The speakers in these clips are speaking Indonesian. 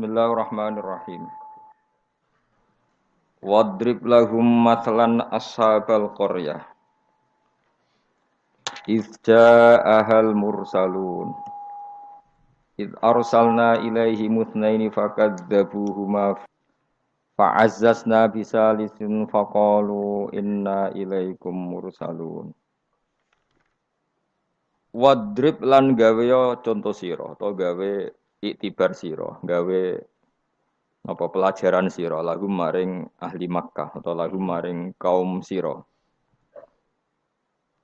Bismillahirrahmanirrahim. Wadrib lahum mathalan ashabal qaryah. Idz ja'ahal mursalun. Idz arsalna ilaihim itsnaini fakadzabuhuma fa'azzazna bisalisin faqalu inna ilaikum mursalun. Wadrib lan gawe contoh sira atau gawe iktibar sira, gawe apa pelajaran sira lagu maring ahli Makkah atau lagu maring kaum sira.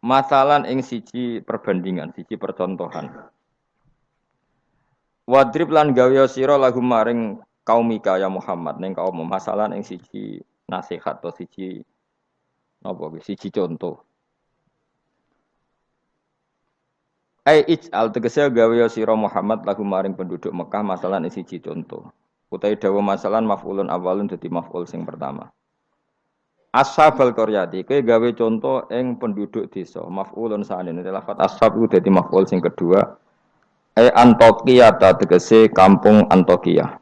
Masalan ing siji perbandingan, siji percontohan. Wadrib lan gawe sira lagu maring kaum Mika ya Muhammad ning kaum masalan ing siji nasihat atau siji napa siji contoh. Ai ij'al tegese gawe sira Muhammad lagu maring penduduk Mekah masalan ing siji contoh. Utai dawa masalan maf'ulun awalun dadi maf'ul sing pertama. Ashabal qaryati kowe gawe contoh ing penduduk desa maf'ulun sanene lafat ashab iku dadi maf'ul sing kedua. Antokia ta tegese kampung Antokia.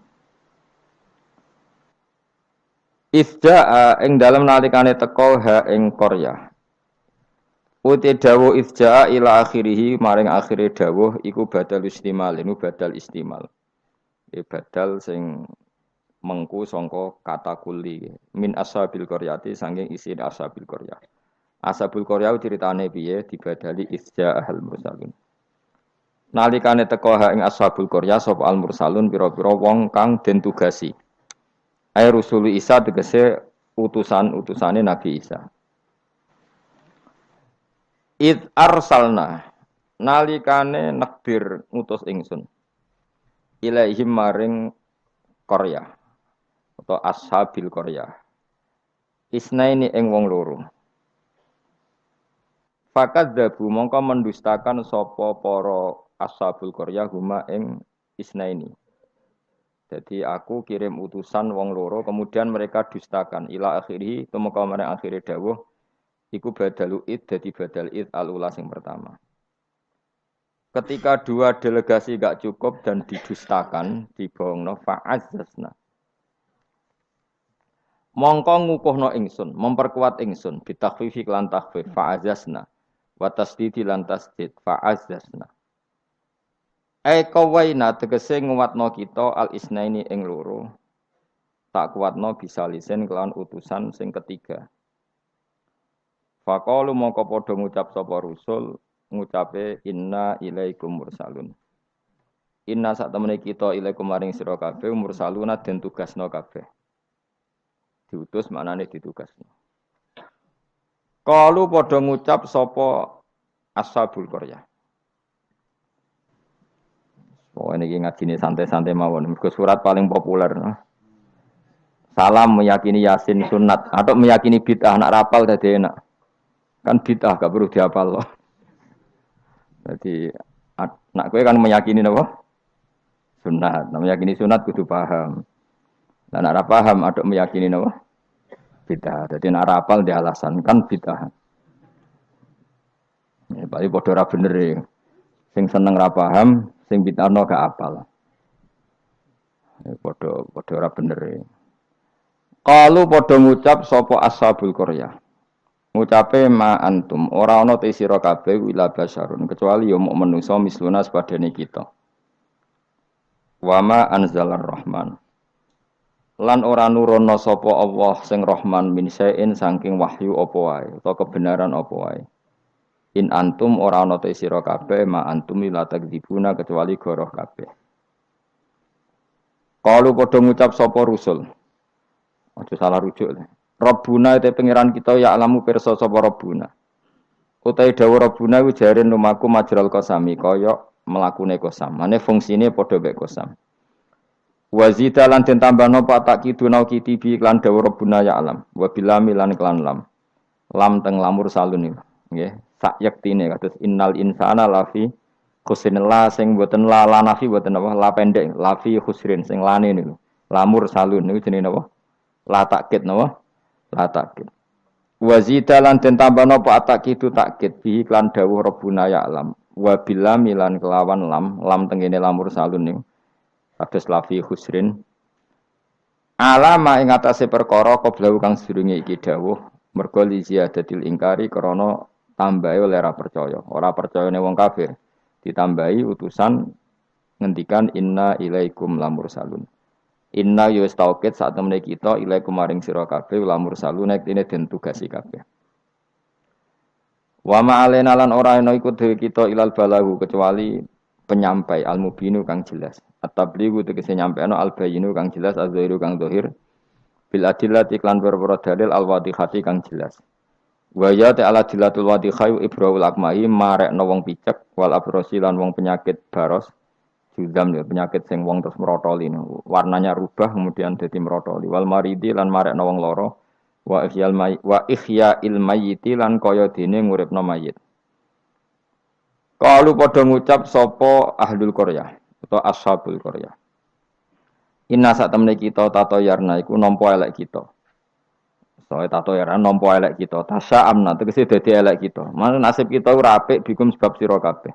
Ifja'a ing dalem nalikane teka ha ing Qaryah. Uti dawuh ifja'a ila akhirih maring akhire dawuh iku badal istimal, ini badal istimal. Badal sing mengku sangka kata kuli min ashabil qaryati saking isi ashabil qaryah. Ashabul qaryah ceritane piye dibadali izja'al mursalun. Nalikane teka ha ing ashabul qaryah sapa al mursalun pira-pira wong kang den tugasi. Ai rusulu Isa tegese utusan-utusane Nabi Isa. Id arsalna nalikane nakbir ngutus ingsun ilaihim maring Qaryah atau ashabil Qaryah isnaini ing wong loro fakadzabu mongko mendustakan sapa para ashabul Qaryah huma ing isnaini. Jadi aku kirim utusan wong loro kemudian mereka dustakan ila akhirih tumeka maring akhire dawuh iku badalu id dadi badal id al-ula sing pertama. Ketika dua delegasi gak cukup dan didustakan, dibohongno fa'azzazna. Mongko ngukuhno ingsun, memperkuat ingsun bitakhfifi lan takhfif fa'azzazna wa tasdidi lan tasdid fa'azzazna. Qawaina tegese nguwatno kita al-isnaini ing loro. Tak kuatno bisa lisen kelawan utusan sing ketiga. Faqalu mongko padha ngucap sapa rusul ngucape inna ilaikum mursalun. Inna sak temene kita ilaikum maring sira kabeh mursaluna den tugasna kabeh. Diutus maknane ditugasno. Qalu padha ngucap sapa ashabul qaryah. Oh ini ngajine santai-santai mawon. Mergo surat paling populer. Salam meyakini Yasin sunat atau meyakini bid'ah nak rapal dadi enak. Kan bid'ah gak perlu dihafal loh. Jadi nak kowe kan meyakini napa? Sunat. Nah, meyakini sunat kudu paham. Lah nak ora paham aduk meyakini napa? Bid'ah. Jadi nak rapal di alasan kan bid'ah. Ya bali padha ora bener e. Sing seneng ra paham, sing bid'ahno gak apal. Ya padha ora bener e. Qalu padha ngucap sapa ashabul qaryah. Ngucape ma antum ora ana te sira kabeh wila basyarun kecuali ya muk menungso misluna sepadane kita. Wa ma anzalar rahman. Lan ora nurono sapa Allah sing Rahman min sain saking wahyu apa wae utawa kebenaran apa wae. In antum ora ana te sira kabeh ma antum la takdzibuna kecuali goroh kabeh. Qalu padha ngucap sapa rusul. Aja salah rujuk. Rabbuna te pangeran kita ya alamu pirsa sapa Rabbuna. Utahe dawuh Rabbuna ku jaren lumaku majral qasami kaya mlakune qasam. Mane fungsine padha mek qasam. Wa zida lan den tambahno patak kiduna kitibi lan dawuh Rabbuna ya alam. Wa bilami lan klan lam. Lam teng lamur salun iki. Nggih, sak yektine kados innal insana lafi khusrin la sing boten la nafi boten apa la pendek lafi khusrin sing lane niku. Lamur salun niku jenenge napa? La takkid napa? La takkid. Wa zida lan den tambahno apa atakidu takkid bi lan dawuh Rabbuna ya alam. Wa bilam lan kelawan lam tengene lamur salun niku. kados lafi khusrin alama ing atase perkara qablahu kang sedurunge iki dawuh mergo li ziyadatil ingkari krana tambahe ora percaya. Ora percayane wong kafir ditambahi utusan ngendikan inna ilaikum lamursalun. Inna yus taukid saat temene kita ilaikum maring sira kabeh lamursalun nek dene den tugasi kabeh. Wa ma alena lan ora ana iku dhewe kita ilal balahu kecuali penyampai al-mubinu kang jelas. At-tablighu tegese nyampeano al-bayyinu kang jelas az-zahiru kang zahir bil adillati iklan perkara dalil al-wadihati kang jelas. Wa ya ta'ala dilatul wadihai ibrahul akmahi marekno wong picek wal abrosi lan wong penyakit baros judam ya penyakit sing wong terus merotoli warnanya rubah kemudian dadi merotoli wal maridi lan marekno wong loro wa ihya'il mayyiti lan kaya dene nguripno mayit. Kalu padha ngucap sapa ahlul qaryah atau ashabul qaryah. Inna sak temene kita tato yarna iku nampa elek kita. Soale tato yarna nampa elek kita. Tasya amna tegese dadi elek kita. Mana nasib kita ora apik bikum sebab sira kabeh.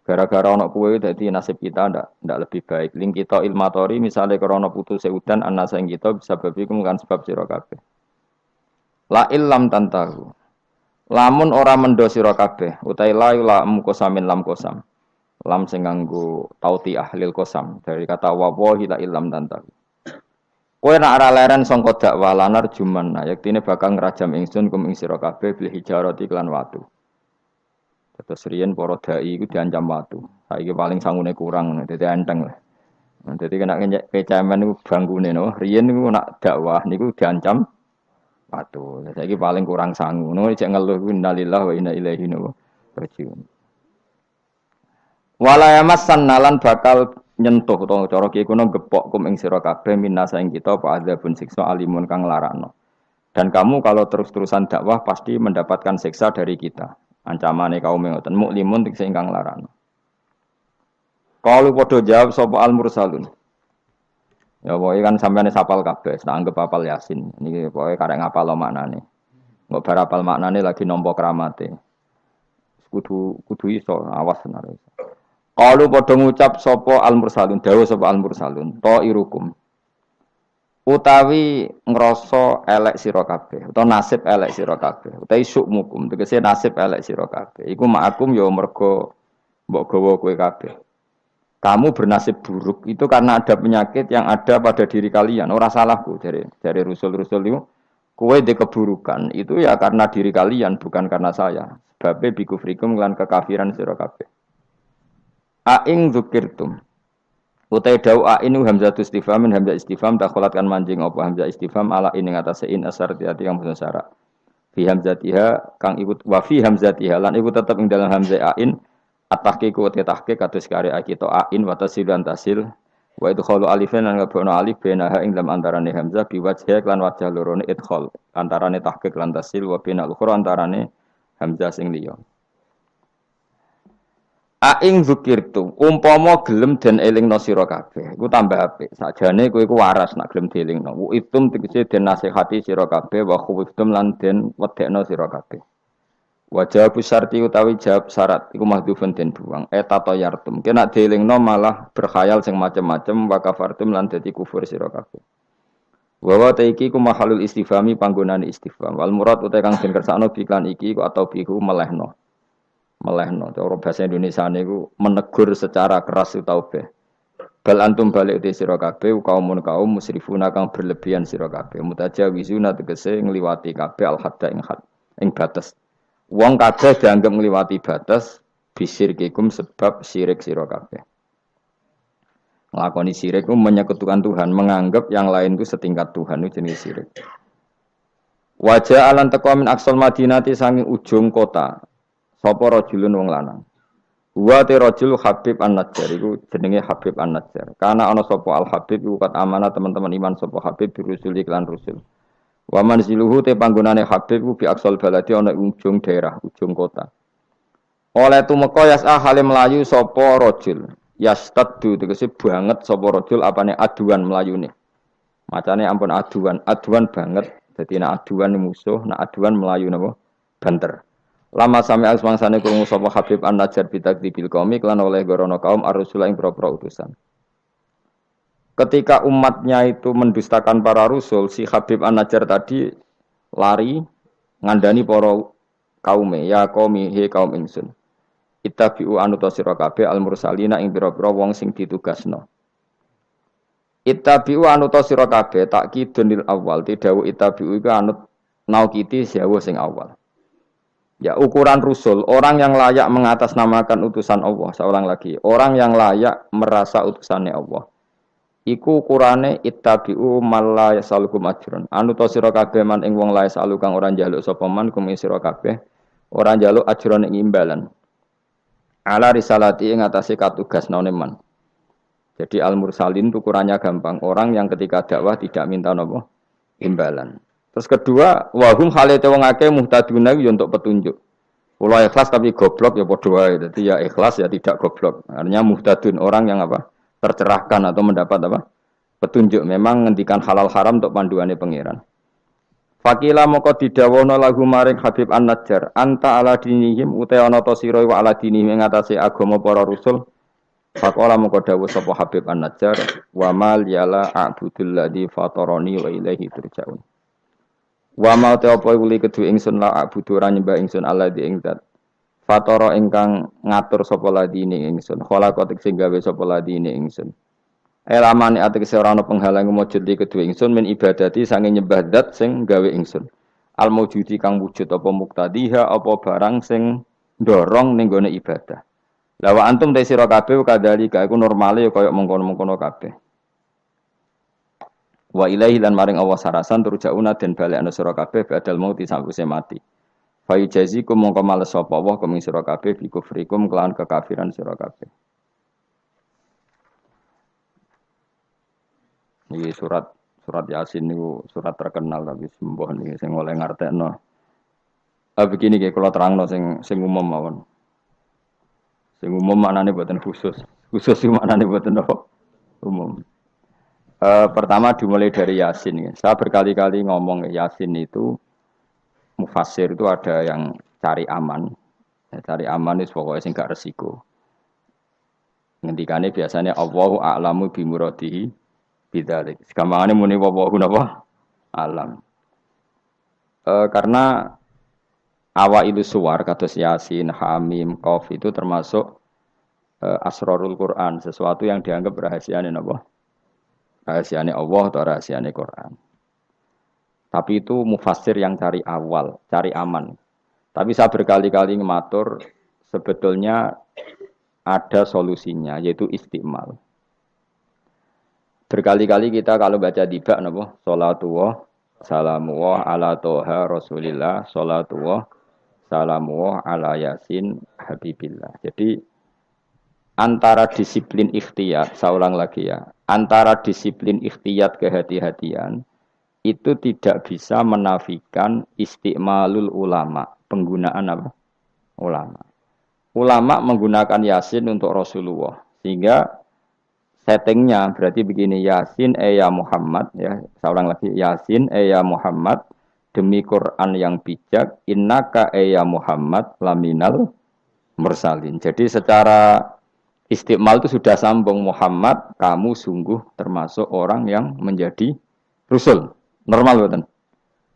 Gara-gara ana kowe dadi nasib kita ndak lebih baik. Ling kita ilmatori misale krana putuse udan ana sing kita bisa babikum kan sebab sira kabeh. La illam tantahu. Lamun ora mendo sira kabeh utahe la mukosamin lam kosam. Lam sing nganggo tauti ahlil kosam dari kata wallahi la illam tantahu. Kowe nek ora leren sangka dakwah lanar juman yaktine bakal ngrajam ingsun kum ing sira kabeh bil hijarati lan watu. Terus riyen para dai iku diancam watu. Saiki paling sangune kurang dadi enteng lah. Dadi kena kecaman niku bangkune no. Riyen niku nak dakwah niku diancam watu. Saiki paling kurang sangu. Ngono cek ngeluh ku innalillahi wa inna ilaihi raji'un. Wala yamassan nalan bakal nyentuh utawa cara ki kuno gepok kum ing sira kabeh minasa ing kita apa adzabun siksa alimun kang larakno. Dan kamu kalau terus-terusan dakwah pasti mendapatkan siksa dari kita. Ancamane kaum ngoten muklimun tegese ingkang larakno. Kalu padha jawab sapa al-mursalun. Ya pokoke kan sampeyan sapal kabeh, tak anggap hafal Yasin. Niki pokoke karek ngapal maknane. Engko bar hafal maknane lagi nampa kramate. Kudu iso awas tenar. Kalu padha ngucap sapa al-mursalun, dawuh sapa al-mursalun, ta'irukum. Utawi ngrasa elek sira kabeh utawa nasib elek sira kabeh utawi sukmukum tegese nasib elek sira kabeh iku ma'akum ya mergo mbok gawa kowe kabeh kamu bernasib buruk itu karena ada penyakit yang ada pada diri kalian ora salahku dari rusul-rusul itu kowe di keburukan itu ya karena diri kalian bukan karena saya sebab bikufrikum lan kekafiran sira kabeh aing dzukirtum utai dau ainu hamzah istifham hamzah istifham takholat kan manjing apa hamzah istifham ala ing atase in asar tiati kang basa syarat fi hamzatiha kang ikut wa fi hamzatiha lan iku tetep ing dalam hamzah ain at-tahqiq wa tahqiq kados kare kita ain wa tasil lan tasil wa idkhalu alifan lan ngabono alif benaha ing dalam antarane hamzah bi wajha lan wajah lorone idkhal antarane tahqiq lan tasil wa binal ukhra antarane hamzah sing liya. Aing zukirtu, umpama gelem den elingno sira kabeh, iku tambah apik. Sakjane kowe iku waras nak gelem dielingno. Wa itum tegese den nasihati sira kabeh wa khuftum lan den wedekno sira kabeh. Wa jawab syarti utawi jawab syarat iku mahdhufun den buang. Tato yartum. Kena dielingno malah berkhayal sing macem-macem wa kafartum lan dadi kufur sira kabeh. Wa wa ta iki ku mahalul istifhami panggonane istifham. Wal murad utawi kang den kersakno biklan iki ku atau bihu melehno. Cara bahasa Indonesia niku menegur secara keras utawa be. Bal antum balik te sira kabeh kaum musrifuna kang berlebihan sira kabeh. Mutajawizuna tegese ngliwati kabeh al hadda ing batas. Wong kabeh dianggap ngliwati batas bisirkikum sebab syirik sira kabeh. Nglakoni syirik ku menyekutukan Tuhan, menganggap yang lain itu setingkat Tuhan itu jenis syirik. Wajah alan taqwa min aqsal madinati sanging ujung kota. Sapa rajulun wong lanang. Wa te rajul Habib An-Najjar iku jenenge Habib An-Najjar. Karena ana sapa Al Habib iku kat amanah teman-teman iman sapa Habib birusul iklan rusul. Wa manziluhu te panggonane Habib ku bi aqsal baladi ana ujung daerah, ujung kota. Oleh tumeka yas'a hale mlayu sapa rajul. Yastaddu tegese banget sapa rajul apane aduan mlayune. Macane ampun aduan banget. Dadi nek aduan musuh, nek aduan mlayu napa? Banter. Lama sami asmangsane krungu sapa Habib An-Najjar bitakdibil qaumi lan oleh gorono kaum ar-rusul ing propro utusan. Ketika umatnya itu mendustakan para rasul, si Habib An-Najjar tadi lari ngandani para kaume, ya qaumi he kaum ingsun. Ittabi'u anuta sira kabeh al-mursalina ing pira-pira wong sing ditugasno. Ittabi'u anuta sira kabeh takkidunil awal, tidawu ittabi'u iku anut naukiti sewu sing awal. Ya ukuran rusul, orang yang layak mengatasnamakan utusan Allah, saya ulang lagi, orang yang layak merasa utusannya Allah. Iku ukurane ittabi'u malla yasalukum ajrun. Anuta sira kabeh man ing wong lae salu kang ora njaluk sapa man kum sira kabeh, ora njaluk ajrun ing imbalan. Ala risalati ing atase katugas man. Jadi al-mursalin itu ukurannya gampang, orang yang ketika dakwah tidak minta napa imbalan. Terus kedua, wahum halate wong akeh muhtaduna yo untuk petunjuk. Kula ikhlas tapi goblok ya padha wae. Dadi ya ikhlas ya tidak goblok. Artinya muhtadun orang yang apa? Tercerahkan atau mendapat apa? Petunjuk. Memang ngendikan halal haram untuk panduane pangeran. Fakila moko didawono lagu maring Habib An-Najjar, anta ala dinihim uta ana ta sira wa ala dinihim ing atase agama para rasul. Faqala moko dawuh sapa Habib An-Najjar, wa mal yala a'budul ladzi fatarani wa ilaihi turja'un. Wa ma ta apa kuli kedue ingsun la a'budu ora nyembah ingsun Allah di ing zat. Fatara ingkang ngatur sapa ladine ingsun, khalaqat sing gawe sapa ladine ingsun. Elamane ategese ora ana penghalang mujud di kedue ingsun min ibadati sange nyembah zat sing gawe ingsun. Al mujudi kang wujud apa muktadiha apa barang sing ndorong ning gone ibadah. Lah wa antum te sira kabeh kadhalika iku normale kaya mengkono-mengkono kabeh. Wa ilaihi lan maring Allah sarasan turjauna den balekna sira kabeh badal mauti sakwise mati. Fa yujazikum mongko males sapa Allah kuming sira kabeh bi kufrikum kelawan kekafiran sira kabeh. Iki surat Yasin niku surat terkenal tapi sembuh niki sing oleh ngartekno. Begini nggih kula terangno sing umum mawon. Sing umum maknane boten khusus. Khusus iki maknane boten apa? Umum. Pertama dimulai dari Yasin. Ya. Saya berkali-kali ngomong Yasin itu mufassir itu ada yang cari aman. Ya, cari aman itu pokoknya sing gak resiko. Ngendikane biasanya Allahu a'lamu bi muradihi bidzalik. Gampangane muni wallahu napa? Alam. Karena awailu suwar kados Yasin, Hamim, Qaf itu termasuk asrarul Quran, sesuatu yang dianggap rahasiane napa? Rahasiane Allah atau rahasiane Quran. Tapi itu mufassir yang cari awal, cari aman. Tapi saya berkali-kali ngematur sebetulnya ada solusinya yaitu istiqmal. Berkali-kali kita kalau baca tiba napa? Salatullah salamullah ala toha rasulillah salatullah salamullah ala yasin habibillah. Jadi antara disiplin ikhtiyat, saya ulang lagi ya, antara disiplin ikhtiyat kehati-hatian itu tidak bisa menafikan istiqmalul ulama, penggunaan apa? Ulama. Ulama menggunakan Yasin untuk Rasulullah, sehingga settingnya berarti begini, Yasin ya Muhammad, ya, saya ulang lagi, Yasin ya Muhammad, demi Quran yang bijak, innaka ya Muhammad laminal mursalin. Jadi secara istiqmal itu sudah sambung, Muhammad, kamu sungguh termasuk orang yang menjadi Rasul. Normal betul.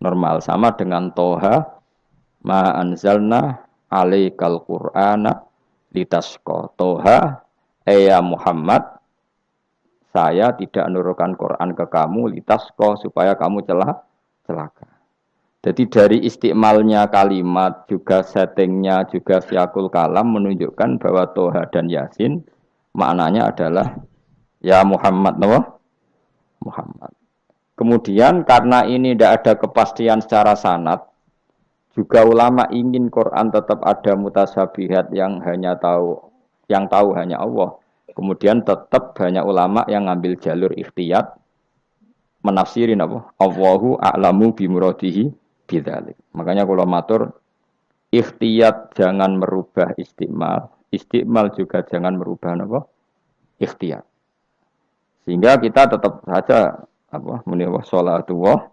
Normal sama dengan Toha ma anzalna alaikal Qur'ana litasqa. Toha ya Muhammad, saya tidak menurunkan Quran ke kamu litasqa supaya kamu celaka. Jadi dari istiqmalnya kalimat juga settingnya juga siakul kalam menunjukkan bahwa Toha dan Yasin maknanya adalah ya Muhammad, no? Muhammad. Kemudian karena ini tidak ada kepastian secara sanad, juga ulama ingin Quran tetap ada mutasyabihat yang tahu hanya Allah. Kemudian tetap banyak ulama yang ngambil jalur ikhtiyat menafsirin apa? Allahu a'lamu bimuradihi bidzalik. Makanya kalau matur ikhtiyat jangan merubah istiqmal, istiqmal juga jangan merubah apa? Ikhtiyat. Sehingga kita tetap saja apa muni salatullah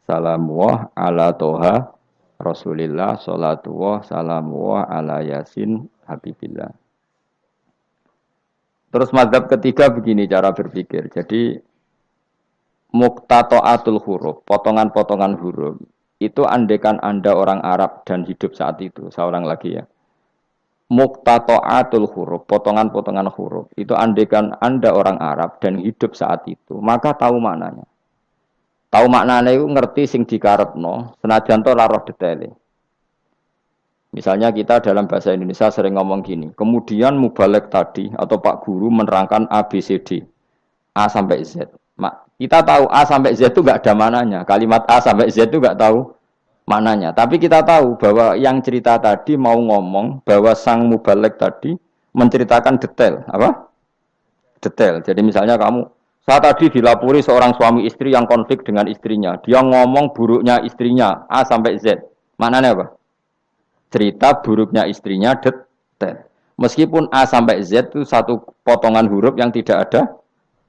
salamullah ala toha rasulillah salatullah salamullah ala yasin habibillah. Terus mazhab ketiga begini cara berpikir. Jadi muqtata'atul huruf, potongan-potongan huruf. Itu andekan Anda orang Arab dan hidup saat itu. Saya ulang lagi ya. Muqtata'atul huruf, potongan-potongan huruf. Itu andekan Anda orang Arab dan hidup saat itu, maka tahu maknanya. Tahu maknanya itu ngerti sing dikarepno, senajan to ora roh detaile. Misalnya kita dalam bahasa Indonesia sering ngomong gini, kemudian mubalek tadi atau Pak Guru menerangkan A, B, C, D. A sampai Z. Kita tahu A sampai Z itu nggak ada mananya. Kalimat A sampai Z itu nggak tahu mananya. Tapi kita tahu bahwa yang cerita tadi mau ngomong bahwa sang mubalek tadi menceritakan detail. Apa? Detail. Jadi misalnya kamu, saya tadi dilapori seorang suami istri yang konflik dengan istrinya. Dia ngomong buruknya istrinya A sampai Z. Maknanya apa? Cerita buruknya istrinya detail. Meskipun A sampai Z itu satu potongan huruf yang tidak ada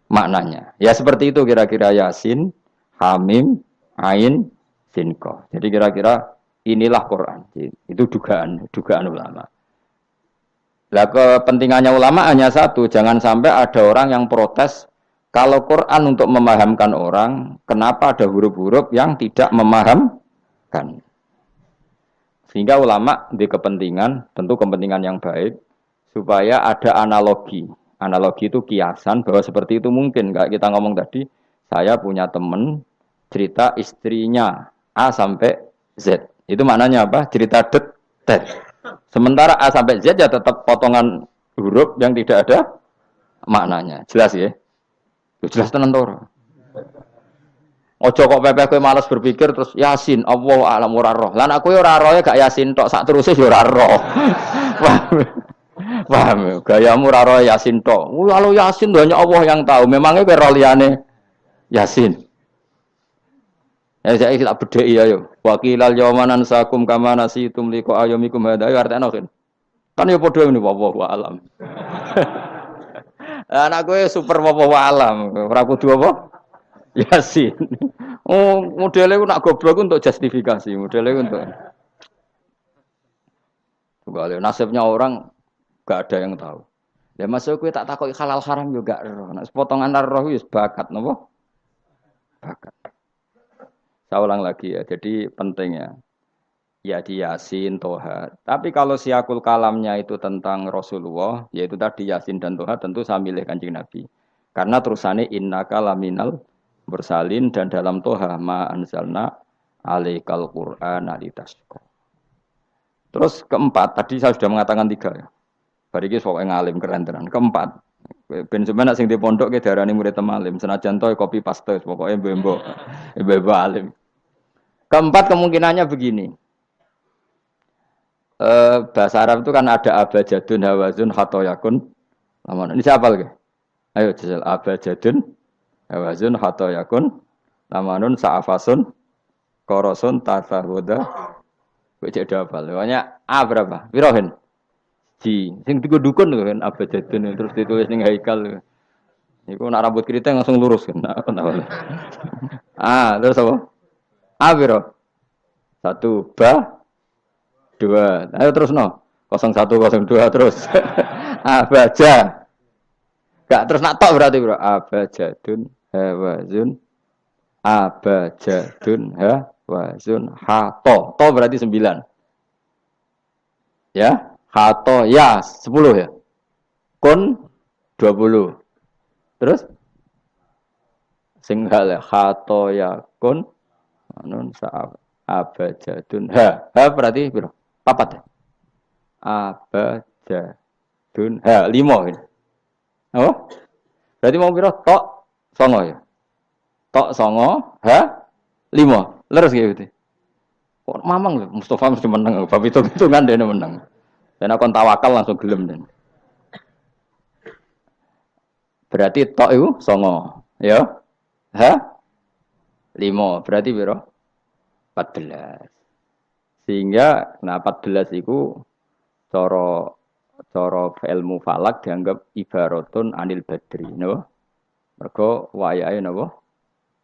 maknanya. Ya seperti itu kira-kira Yasin, Hamim, Ain, Sinko. Jadi kira-kira inilah Quran. Itu dugaan ulama. Lah kepentingannya ulama hanya satu, jangan sampai ada orang yang protes kalau Quran untuk memahamkan orang, kenapa ada huruf-huruf yang tidak memahamkan? Sehingga ulama di kepentingan, tentu kepentingan yang baik, supaya ada analogi. Analogi itu kiasan bahwa seperti itu mungkin. Kayak kita ngomong tadi, saya punya teman cerita istrinya A sampai Z. Itu maknanya apa? Cerita detail. Sementara A sampai Z ya tetap potongan huruf yang tidak ada maknanya. Jelas ya? Jelas tenan to. Ojo kok pepeh kowe malas berpikir terus Yasin, Allah alam ora roh. Lan aku ora roh gak Yasin tok sak teruse yo ora roh. Paham? Gayamu ora roh Yasin tok. Kalau Yasin hanya Allah yang tahu. Memangnya kowe roh liyane Yasin. Ya saya tak bedheki ayo. Wa qilal yawma nansakum kama nasitum liqa ayyamikum hadza artane kan yo padha ngene wallahu alam. Anak kowe super wallahu alam. Ora kudu apa? Yasin. Oh, modelnya nak goblok untuk justifikasi, modelnya untuk. Coba nasibnya orang gak ada yang tahu. Ya masuk gue tak takut halal haram juga roh. Nak potongan roh wis bakat nopo? Bakat. Saya ulang lagi ya. Jadi pentingnya ya di Yasin, Toha. Tapi kalau siakul kalamnya itu tentang Rasulullah, yaitu tadi Yasin dan Toha, tentu saya milih Kanjeng Nabi. Karena terusannya innaka laminal mursalin dan dalam Toha ma anzalna alaikal Qur'ana litasqa. Terus keempat, tadi saya sudah mengatakan 3 ya. Bariki sok ngalim keren tenan. Keempat, ben sampeyan sing di pondok ke darani murid temalim, senajan to copy paste pokoke mbembo alim. Keempat kemungkinannya begini. Bahasa Arab itu kan ada abajadun, hawazun, khatoyakun. Ini siapa lagi? Ayo jajal abajadun, hawazun, khatoyakun, lamanun, sa'afasun, korosun, tatahwada. Cek dapal. Pokoknya A berapa? Wirohin. Ji. Sing dukun kan abajadun terus ditulis ning haikal. Iku nak rambut keriting langsung lurus kan. Terus apa? A piro? 1 ba 2. Ayo terus no. 01 02 terus. Abaja. Gak terus nak tok berarti bro. Abajadun hawazun abajadun hawazun hato. To berarti 9. Ya, hato ya 10 ya. Kun 20. Terus sing hal hato ya kun anun sa'ab abajadun berarti piro? 4 ya? Abajadun 5 ini. Oh? Berarti mau piro? Tok 9 ya. Tok 9 5. Leres gitu. Kok mamang lho Mustafa mesti menang. Bab hitung-hitungan dene menang. Dan aku tawakal langsung gelem den. Berarti tok itu 9. Ya. 5. Berarti piro? 14. Sehingga 14 itu cara ilmu falak dianggap ibaratun anil badri, no? Mergo wayahe napa?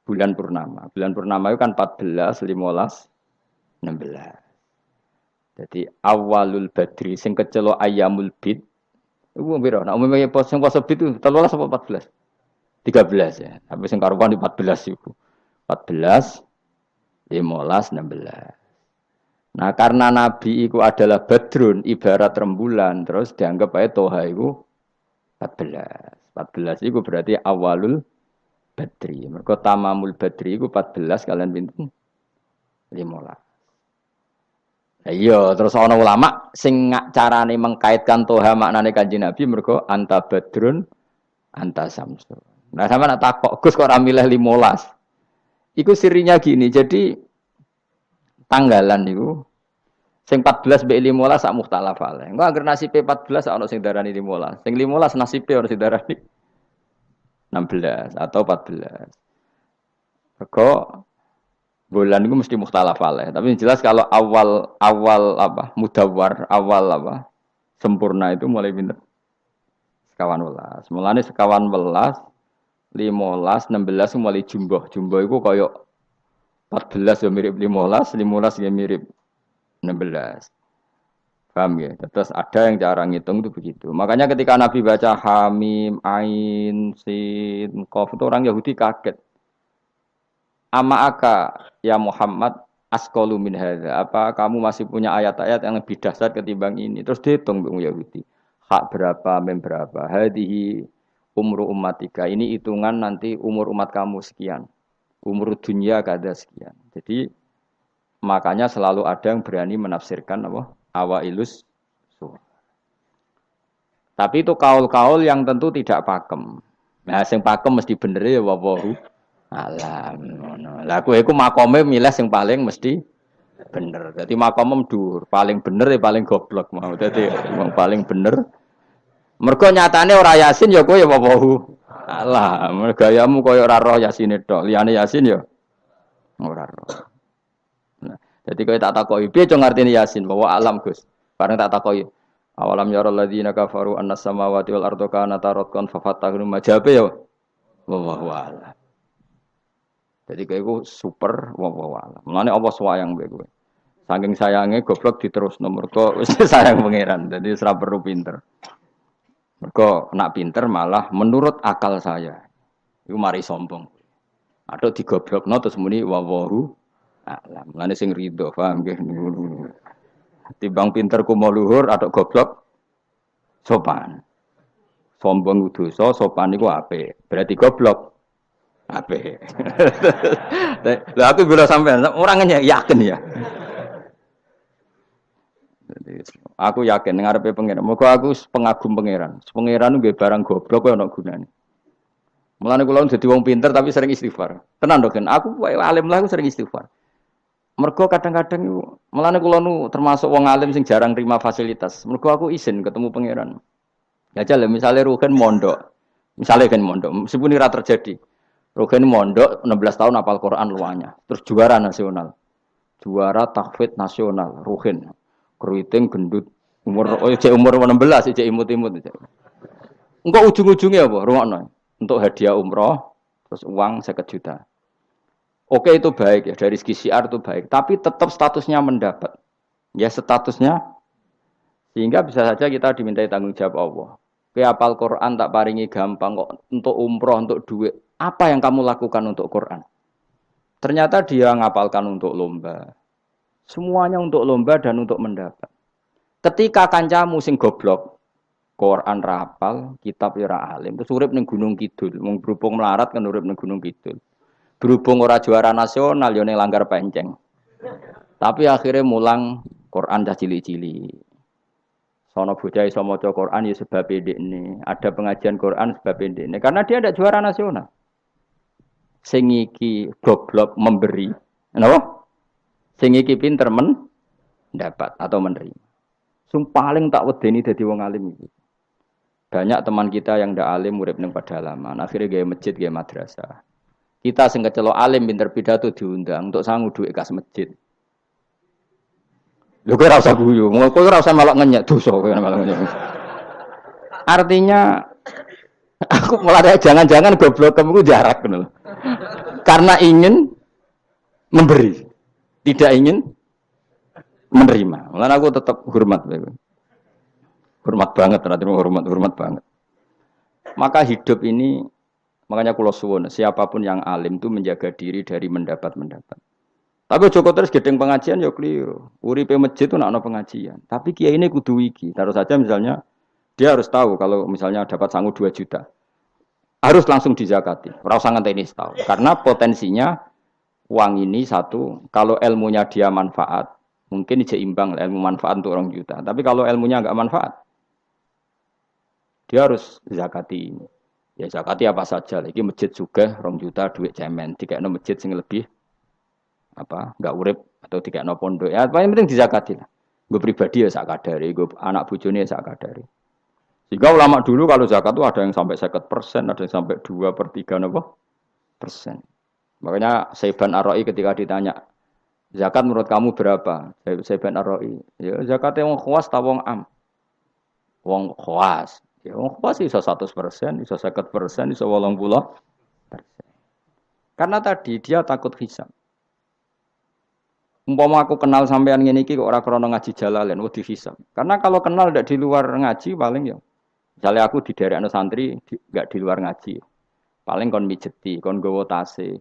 Bulan purnama. Bulan purnama itu kan 14, 15, 16. Jadi awalul badri sing kecelok ayamul bid Iku piro? Nek umumnya pos sing pos itu 13 apa 14? 13 ya. Tapi sing karuan di 14 iku. 14, 15, 16. Nah, karena Nabi itu adalah badrun, ibarat rembulan, terus dianggap aja toha itu 14. 14 itu berarti awalul badri. Mereka tamamul badri itu 14 kalian pinten 15. Nah, iya, terus ana ulama sing carane mengkaitkan toha maknane Kanjeng Nabi mergo anta badrun anta samsu. Nah, sama nak takok, Gus kok ora milih 15. Iku sirinya gini, jadi tanggalan itu sing 14 mbek 15 sak mukhtalaf ale. Engko anggere nasibe 14 ana sing darani 15. Sing 15 nasibe ana sing darani 16 atau 14. Mergo bulan itu mesti mukhtalaf ale. Tapi jelas kalau awal apa? Mudawwar, awal apa? Sempurna itu mulai pinter. Sekawan welas. Mulane sekawan welas, 15, 16 mulai jumbo. Jumbo itu kaya 14 ya mirip 15, 15 ya mirip 16. Paham ya? Terus ada yang cara ngitung itu begitu. Makanya ketika Nabi baca Hamim, Ain, Sin, Qaf itu orang Yahudi kaget. Ama aka ya Muhammad asqalu min hadza. Apa kamu masih punya ayat-ayat yang lebih dahsyat ketimbang ini? Terus dihitung Bung Yahudi. Hak berapa, mem berapa? Hadihi umru ummatika. Ini hitungan nanti umur umat kamu sekian. Umur dunia kada sekian. Jadi makanya selalu ada yang berani menafsirkan apa? Awailus surah. Tapi itu kaul-kaul yang tentu tidak pakem. Nah, sing pakem mesti bener ya wallahu alam. Lah kowe iku makome milih sing paling mesti bener. Dadi makome dhuwur, paling bener ya paling goblok mau. Dadi wong paling bener. Mergo nyatane ora Yasin ya kowe ya wallahu alam. Gayamu koyo ora roh Yasine tok. Liyane Yasin ya ora roh. Jadi kalau tak takoki, piye cung ngartine Yasin bahwa alam Gus. Bareng tak takoki, awalam yarul ladzina kafaru annas samawati wal ardu kanata ratqan fafatahnu majabe ya. Wallahu a'lam. Jadi kayak gue super wallahu a'lam. Mulane apa sayang mbek kowe. Saking sayange goblok diterusno mergo wis sayang pangeran. Jadi ora perlu pinter. Mergo nak pinter malah menurut akal saya. Iku mari sombong. Atau digoblokno terus muni wallahu alam, lane sing rido, paham nggih? Timbang pinter ku mau luhur atau goblok sopan. Sombong dosa, sopan niku apik. Berarti goblok apik. Lah aku bila sampean orangnya yakin ya. Aku yakin ngarepe pangeran. Muga aku pengagum pangeran. Pangeran nggih barang goblok kok ana gunane. Mulane kula dadi wong pinter tapi sering istighfar. Tenan to, aku alim lah aku sering istighfar. Mergo kadang-kadang iku melane kula nu termasuk wong alim sing jarang terima fasilitas. Mergo aku izin ketemu pangeran. Ya jale misale Rugen mondok. Misale kan mondok, meskipun ora terjadi. Rugen mondok 16 tahun hafal Quran luanya. Terus juara nasional. Juara tahfidz nasional Rugen. Keriting gendut umur umur 16 cek imut-imut. Engko ujung-ujungnya apa? Rungokno. Untuk hadiah umroh terus uang 50 juta. Oke itu baik ya dari segi syiar itu baik, tapi tetap statusnya mendapat. Ya statusnya sehingga bisa saja kita dimintai tanggung jawab Allah. Kowe hafal Quran tak paringi gampang kok untuk umroh, untuk duit. Apa yang kamu lakukan untuk Quran? Ternyata dia ngapalkan untuk lomba. Semuanya untuk lomba dan untuk mendapat. Ketika kancamu sing goblok, Quran rapal, kitab ora alim, terus urip ning Gunung Kidul, wong berhubung melarat kan urip ning Gunung Kidul. Berhubung ora juara nasional yo ning Langgar Penceng. Tapi akhirnya mulang Quran dah cili-cili. Sono bocah iso maca Quran ya sebab ndekne. Ada pengajian Quran sebab ndekne karena dia ada juara nasional. Sing iki goblok memberi. Napa? Sing iki pinter mendapat atau menerima. Sing paling tak wedeni dadi wong alim iki. Banyak teman kita yang ndak alim urip ning pedalaman, akhirnya gawe masjid, gawe madrasah. Kita sing kecelok alim pinter pidato diundang untuk sangu duit kas masjid. Lho kowe ora usah guyu, kowe ora usah melok ngenyek dosa kowe melok ngenyek. Artinya aku malah jangan-jangan goblok kamu jarak ngono. Karena ingin memberi, tidak ingin menerima. Mulane aku tetap hormat kowe. Hormat banget, nanti hormat banget. Maka hidup ini, makanya kulo suwun, siapapun yang alim itu menjaga diri dari mendapat. Tapi Joko terus gedeng pengajian ya keliru. Uripe masjid itu nak ono pengajian. Tapi kiai ini kudu wiki. Taruh saja misalnya dia harus tahu kalau misalnya dapat sangu 2 juta. Harus langsung dizakati. Ora usah ngenteni setahun. Karena potensinya uang ini satu, kalau ilmunya dia manfaat, mungkin seimbang ilmu manfaat untuk orang juta. Tapi kalau ilmunya enggak manfaat, dia harus zakati ini. Ya zakati apa saja. Lagi masjid juga 2 juta duit cemen. Dikekno masjid sing lebih apa enggak urip atau dikekno pondok. Ya paling penting dizakati lah. Gue pribadi ya sak kadare, gue anak bojone ya sak kadare. Sehingga ulama dulu kalau zakat itu ada yang sampai 50%, ada yang sampai 2/3 apa? Persen. Makanya Saiban Ar-Ra'i ketika ditanya, zakat menurut kamu berapa? Saiban Ar-Ra'i, ya zakatnya wong khawas ta wong am? Wong khawas. Ya wong khawas iso 100%, iso 50%, iso 80%. Karena tadi dia takut hisab. Umpama aku kenal sampean ngene iki kok ora krana ngaji Jalalain, wedi hisab. Karena kalau kenal ndak di luar ngaji paling ya. Misalnya aku di daerah santri nggak di luar ngaji. Paling kon mijeti, kon gowo tase.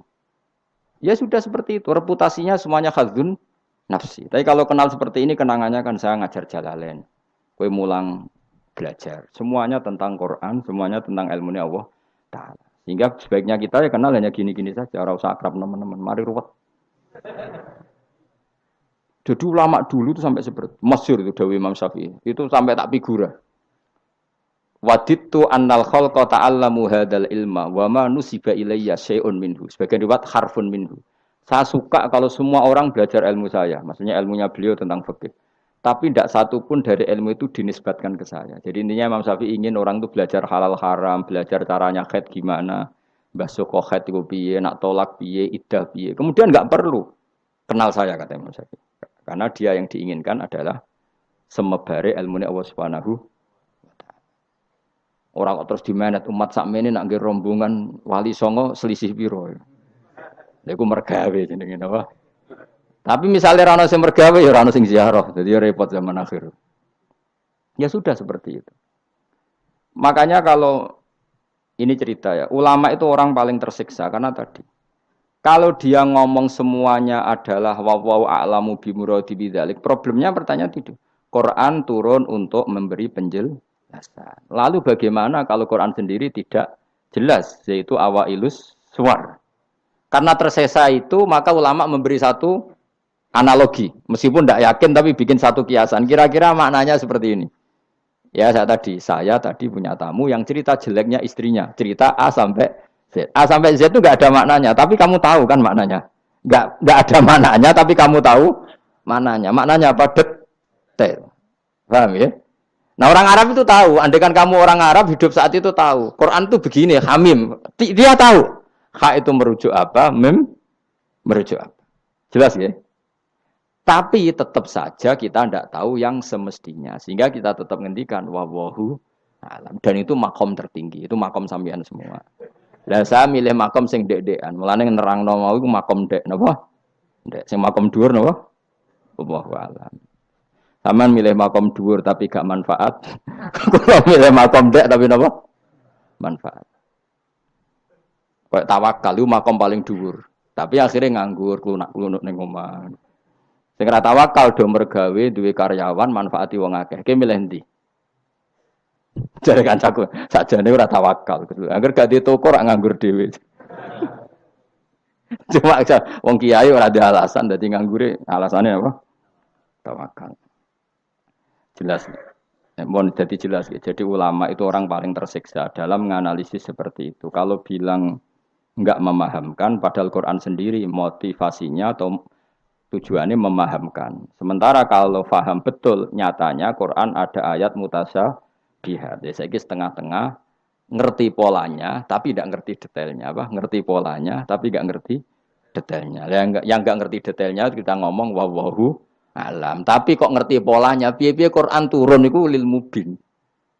Ya sudah seperti itu, reputasinya semuanya khadzun nafsi. Tapi kalau kenal seperti ini kenangannya kan saya ngajar Jalalain. Kowe mulang belajar. Semuanya tentang Quran, semuanya tentang ilmu Allah Ta'ala. Sehingga sebaiknya kita ya kenal hanya gini-gini saja, ora usah akrab teman-teman. Mari ruwet. Jadi ulama dulu itu sampai seperti masyhur itu Dawi Imam Syafi'i. Itu sampai tak figura. Wadittu annal khalqa ta'allamu hadzal ilma wa ma nusiba ilayya syai'un minhu. Sebagian riwayat harfun minhu. Saya suka kalau semua orang belajar ilmu saya, maksudnya ilmunya beliau tentang fikih. Tapi tidak satu pun dari ilmu itu dinisbatkan ke saya. Jadi intinya Imam Syafi'i ingin orang itu belajar halal haram, belajar caranya haid gimana, basuh haid itu piye, nak tolak piye, iddah piye. Kemudian enggak perlu kenal saya kata Imam Syafi'i. Karena dia yang diinginkan adalah semebare ilmu Allah Subhanahu. Orang kok terus dimenet umat sakmene nak nggih rombongan wali songo selisih piro. Lha iku mergawe jenenge napa? Tapi misalnya ra ono sing mergawe ya ora ono sing ziarah. Jadi repot zaman akhir. Ya sudah seperti itu. Makanya kalau ini cerita ya, ulama itu orang paling tersiksa karena tadi kalau dia ngomong semuanya adalah wallahu a'lamu bimuradi bidzalik, problemnya pertanyaan itu. Quran turun untuk memberi penjelasan. Lalu bagaimana kalau Quran sendiri tidak jelas, yaitu awailus suwar. Karena tersesa itu, maka ulama memberi satu analogi. Meskipun tidak yakin, tapi bikin satu kiasan. Kira-kira maknanya seperti ini. Ya, saya tadi punya tamu yang cerita jeleknya istrinya. Cerita A sampai Z. A sampai Z itu nggak ada maknanya, tapi kamu tahu kan maknanya. Nggak ada maknanya, tapi kamu tahu maknanya. Maknanya apa? Detail. Paham ya? Nah orang Arab itu tahu, andaikan kamu orang Arab hidup saat itu tahu. Quran itu begini, hamim. Dia tahu. Ha itu merujuk apa, mem merujuk apa. Jelas ya? Tapi tetap saja kita tidak tahu yang semestinya. Sehingga kita tetap ngendikan wallahu alam. Dan itu makom tertinggi, itu makom sampean semua. Lah saya milih makom sing dek-dekan. Mulane nerangno mau iku makom dek napa? Dek sing makom dhuwur napa? Wallahu alam. Saman milih makom dhuwur tapi gak manfaat. Kalau milih makom dek tapi napa? Manfaat. Kayak tawakal itu makom paling dhuwur. Tapi akhirnya nganggur, klunak-klunuk ning omah. Sing ora tawakal do mergawe duwe karyawan manfaati wong akeh. Ki milih ndi? Jare kancaku, sakjane ora tawakal. Angger gak di toko ora nganggur dhewe. Cuma wong kiai ora ada alasan dadi nganggure, alasane apa? Tawakal. Jelas. Mohon jadi jelas. Jadi ulama itu orang paling tersiksa dalam menganalisis seperti itu. Kalau bilang enggak memahamkan, padahal Quran sendiri motivasinya atau tujuannya memahamkan. Sementara kalau faham betul, nyatanya Quran ada ayat mutasyabihat. Ya, saya setengah-tengah ngerti polanya, tapi tidak ngerti detailnya. Apa? Ngerti polanya, tapi tidak ngerti detailnya. Yang enggak ngerti detailnya kita ngomong wallahu alam. Tapi kok ngerti polanya? Piye-piye Quran turun itu lil mubin,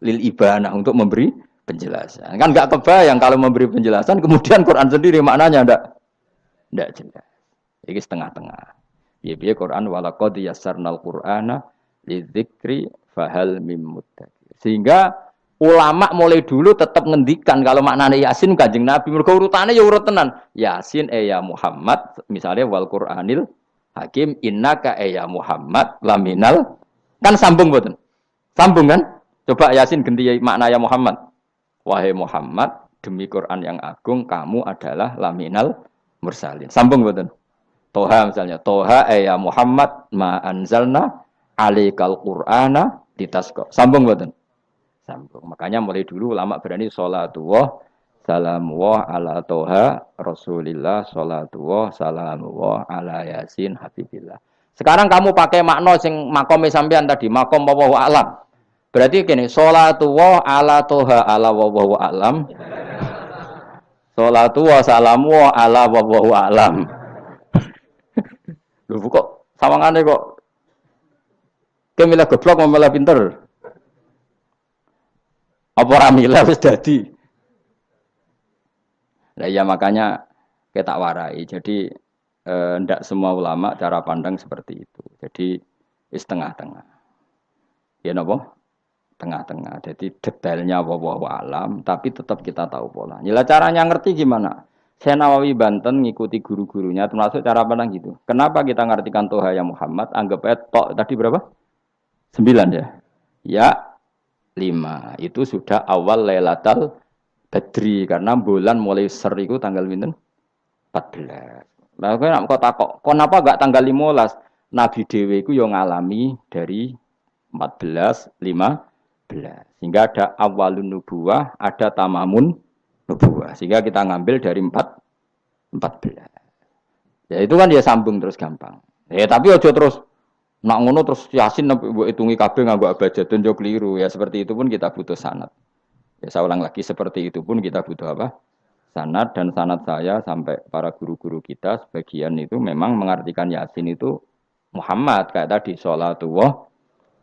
lil ibanah untuk memberi penjelasan. Kan enggak kebayang kalau memberi penjelasan, kemudian Quran sendiri maknanya enggak jelas. Ini setengah-tengah. Piye-piye Quran walaqad yassarnal Qur'ana lidzikri fahal mim muddakir. Sehingga ulama mulai dulu tetap ngendikan kalau maknanya Yasin Kanjeng Nabi. Mergo urutane ya urut tenan. Yasin ya Muhammad, misalnya wal Qur'anil Hakim innaka ya Muhammad laminal, kan sambung mboten? Sambung kan? Coba Yasin ganti makna ya Muhammad. Wahai Muhammad, demi Quran yang agung kamu adalah laminal mursalin. Sambung mboten? Toha misalnya, Toha ya Muhammad ma anzalna alaikal Qur'ana litasqa. Sambung mboten? Sambung. Makanya mulai dulu ulama berani sholatullah salamullah ala Toha Rasulillah sholatullah salamullah ala Yasin Habibillah. Sekarang kamu pakai makna sing makome sampean tadi, makom wallahu alam. Berarti gini, sholatullah ala Toha ala wallahu alam. Sholatullah salamullah ala wallahu alam. Lho kok sawangane kok kemilah goblok malah pinter. Apa ramila wis dadi. Nah ya makanya kita warai. Jadi ndak semua ulama cara pandang seperti itu. Jadi setengah-tengah. Ya napa? Tengah-tengah. Jadi detailnya wallahu alam tapi tetap kita tahu pola. Nila caranya ngerti gimana? Saya Nawawi Banten ngikuti guru-gurunya termasuk cara pandang gitu. Kenapa kita ngartikan Toha ya Muhammad? Anggap aja tok tadi berapa? 9 ya. Ya 5. Itu sudah awal Lailatul Badri karena bulan mulai ser itu tanggal pinten? 14. Lah kok takok, kenapa enggak tanggal 15? Nabi dhewe iku yo ngalami dari 14, 15. Sehingga ada awalun nubuwah, ada tamamun nubuwah. Sehingga kita ngambil dari 14. Ya itu kan dia sambung terus gampang. Ya tapi aja terus nak ngono terus Yasin mbok hitungi kabeh nganggo abjadun yo keliru. Ya seperti itu pun kita butuh sanad. Ya saya ulang lagi seperti itu pun kita butuh apa? Sanad, dan sanad saya sampai para guru-guru kita sebagian itu memang mengartikan Yasin itu Muhammad kayak tadi sholatullah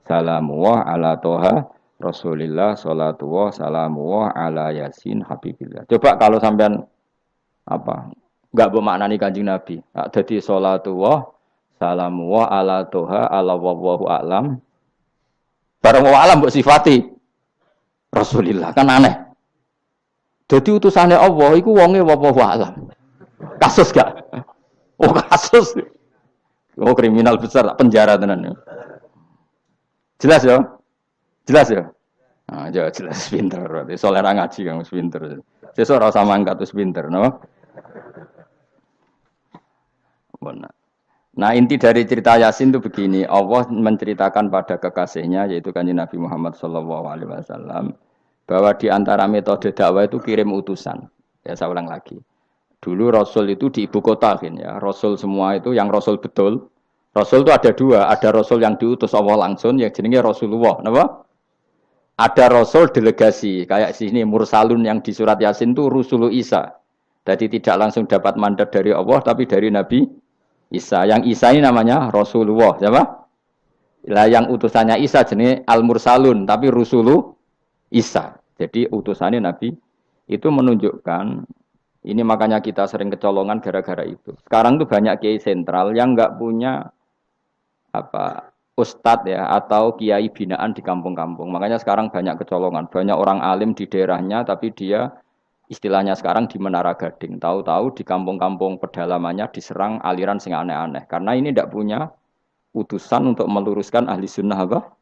salamullah ala Toha Rasulillah sholatullah salamullah ala Yasin Habibillah. Coba kalau sampean apa enggak bermaknani Kanjeng Nabi. Jadi sholatullah salamullah ala Toha ala wallahu a'lam. Bareng wa alam mbok sifati Rasulillah kan aneh. Jadi utusannya Allah iku wonge wallahu a'lam. Kasus gak? Oh kasus. Oh kriminal besar penjara tenan. Jelas ya? Jelas ya? Nah, jelas pinter. Soalnya orang ngaji kan pinter. Sesuk ora sama angkat terus pinter, napa? Benar. Nah inti dari cerita Yasin itu begini, Allah menceritakan pada kekasihnya yaitu Kanjeng Nabi Muhammad SAW bahwa di antara metode dakwah itu kirim utusan. Ya saya ulang lagi. Dulu Rasul itu di ibu kota kan ya. Rasul semua itu yang Rasul betul. Rasul itu ada dua, ada Rasul yang diutus Allah langsung yang jenenge Rasulullah, napa? Ada Rasul delegasi kayak sini Mursalun yang di surat Yasin itu Rusulu Isa. Jadi tidak langsung dapat mandat dari Allah tapi dari Nabi Isa. Yang Isa ini namanya Rasulullah, siapa? Lah yang utusannya Isa jenenge Al-Mursalun tapi Rusulu Isa. Jadi utusannya Nabi itu menunjukkan ini makanya kita sering kecolongan gara-gara itu. Sekarang tuh banyak kiai sentral yang nggak punya apa ustadz ya atau kiai binaan di kampung-kampung. Makanya sekarang banyak kecolongan, banyak orang alim di daerahnya tapi dia istilahnya sekarang di Menara Gading. Tahu-tahu di kampung-kampung pedalamannya diserang aliran sing aneh-aneh. Karena ini tidak punya utusan untuk meluruskan ahli sunnah apa?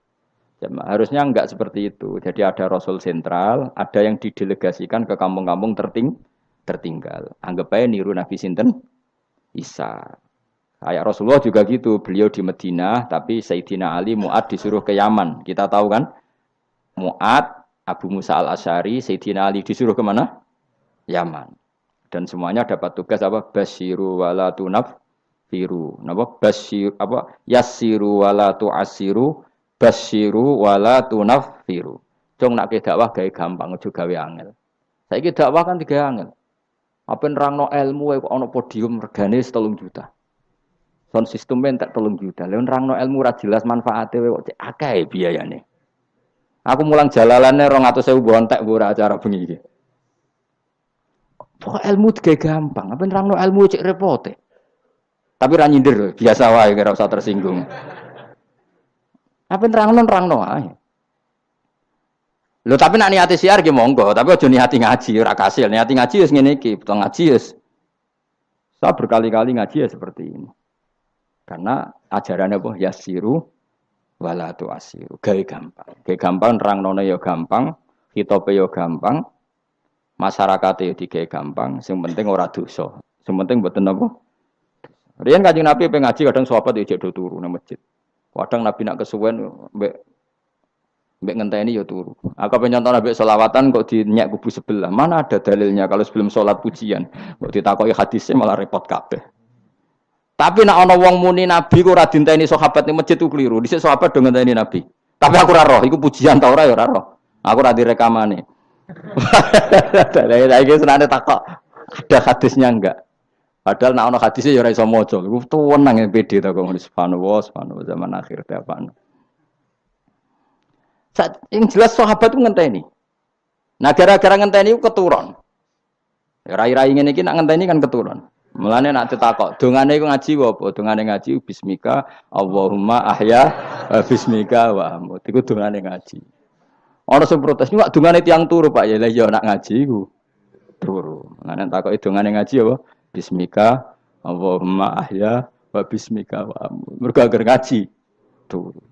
Ya, harusnya enggak seperti itu. Jadi ada Rasul sentral, ada yang didelegasikan ke kampung-kampung tertinggal. Anggap aja niru Nabi Sinten Isa. Kayak Rasulullah juga gitu. Beliau di Madinah, tapi Sayyidina Ali Mu'ad disuruh ke Yaman. Kita tahu kan? Mu'ad, Abu Musa al-Asy'ari, Sayyidina Ali disuruh kemana? Yaman. Dan semuanya dapat tugas apa? Basyiru wala tunaffiru. Napa? Basyir apa? Yassiru wala tu'assiru. Basyiru wala tunaffiru. Cung nak ke dakwah gawe gampang aja gawe angel. Saiki dakwah kan digawe angel. Apa nerangno ilmu kok ana podium regane 3 juta. Sound system entek 3 juta. Lha nerangno ilmu ora jelas manfaate kok cek akeh biayane. Aku mulang jalalane 200.000 bontek ora acara bengi iki. Pokok ilmu digawe gampang. Apa nerangno ilmu cek repote. Tapi ra nyindir biasa wae ora usah tersinggung. Apa nerangno ae. Lho tapi nak niati siar ki monggo, tapi aja niati ngaji ora kasil. Niati ngaji wis ngene iki, butuh ngaji wis. Saya berkali-kali ngaji ya seperti ini. Karena ajarannya apa? Yasiru wala tu'asiru. Gawe gampang. Gawe gampang nerangno ya gampang, hitope ya gampang, masyarakat ya digawe gampang, sing penting ora dosa. Sing penting mboten apa? Riyen Kanjeng Nabi pengen ngaji kadang sahabat ya jek do turu nang masjid. Kadang Nabi nak kesuwen mbek ngenteni ya turu. Aku pengen contoh Nabi selawatan kok dinyak kubu sebelah. Mana ada dalilnya kalau sebelum sholat pujian. Kok ditakoki hadisnya malah repot kabeh. Tapi nak ana wong muni Nabi kok ora dinteni sahabat ning masjid ku keliru. Dhisik sahabat do ngenteni Nabi. Tapi aku ora roh, iku pujian ta ora ya ora roh. Aku ora direkamane. Lah iki senane takok ada hadisnya enggak? Padahal nak ana hadisnya ya ora iso maca. Iku tuwenang PD ta kok subhanallah zaman akhir ta apa. Yang jelas sahabat itu ngenteni. Nah gara-gara ngenteni itu keturun. Rai-rai ngene iki nak ngenteni kan keturun. Mulane nak ditakok, dongane iku ngaji apa? Dongane ngaji bismika Allahumma ahya bismika wa amut. Iku dongane ngaji. Ana sing protes, "Ini wak dongane tiyang turu, Pak." Ya lah ya nak ngaji iku turu. Mulane takoki dongane ngaji apa? Bismika Allahumma ahya wa bismika wa amut. Mergo agar ngaji turu.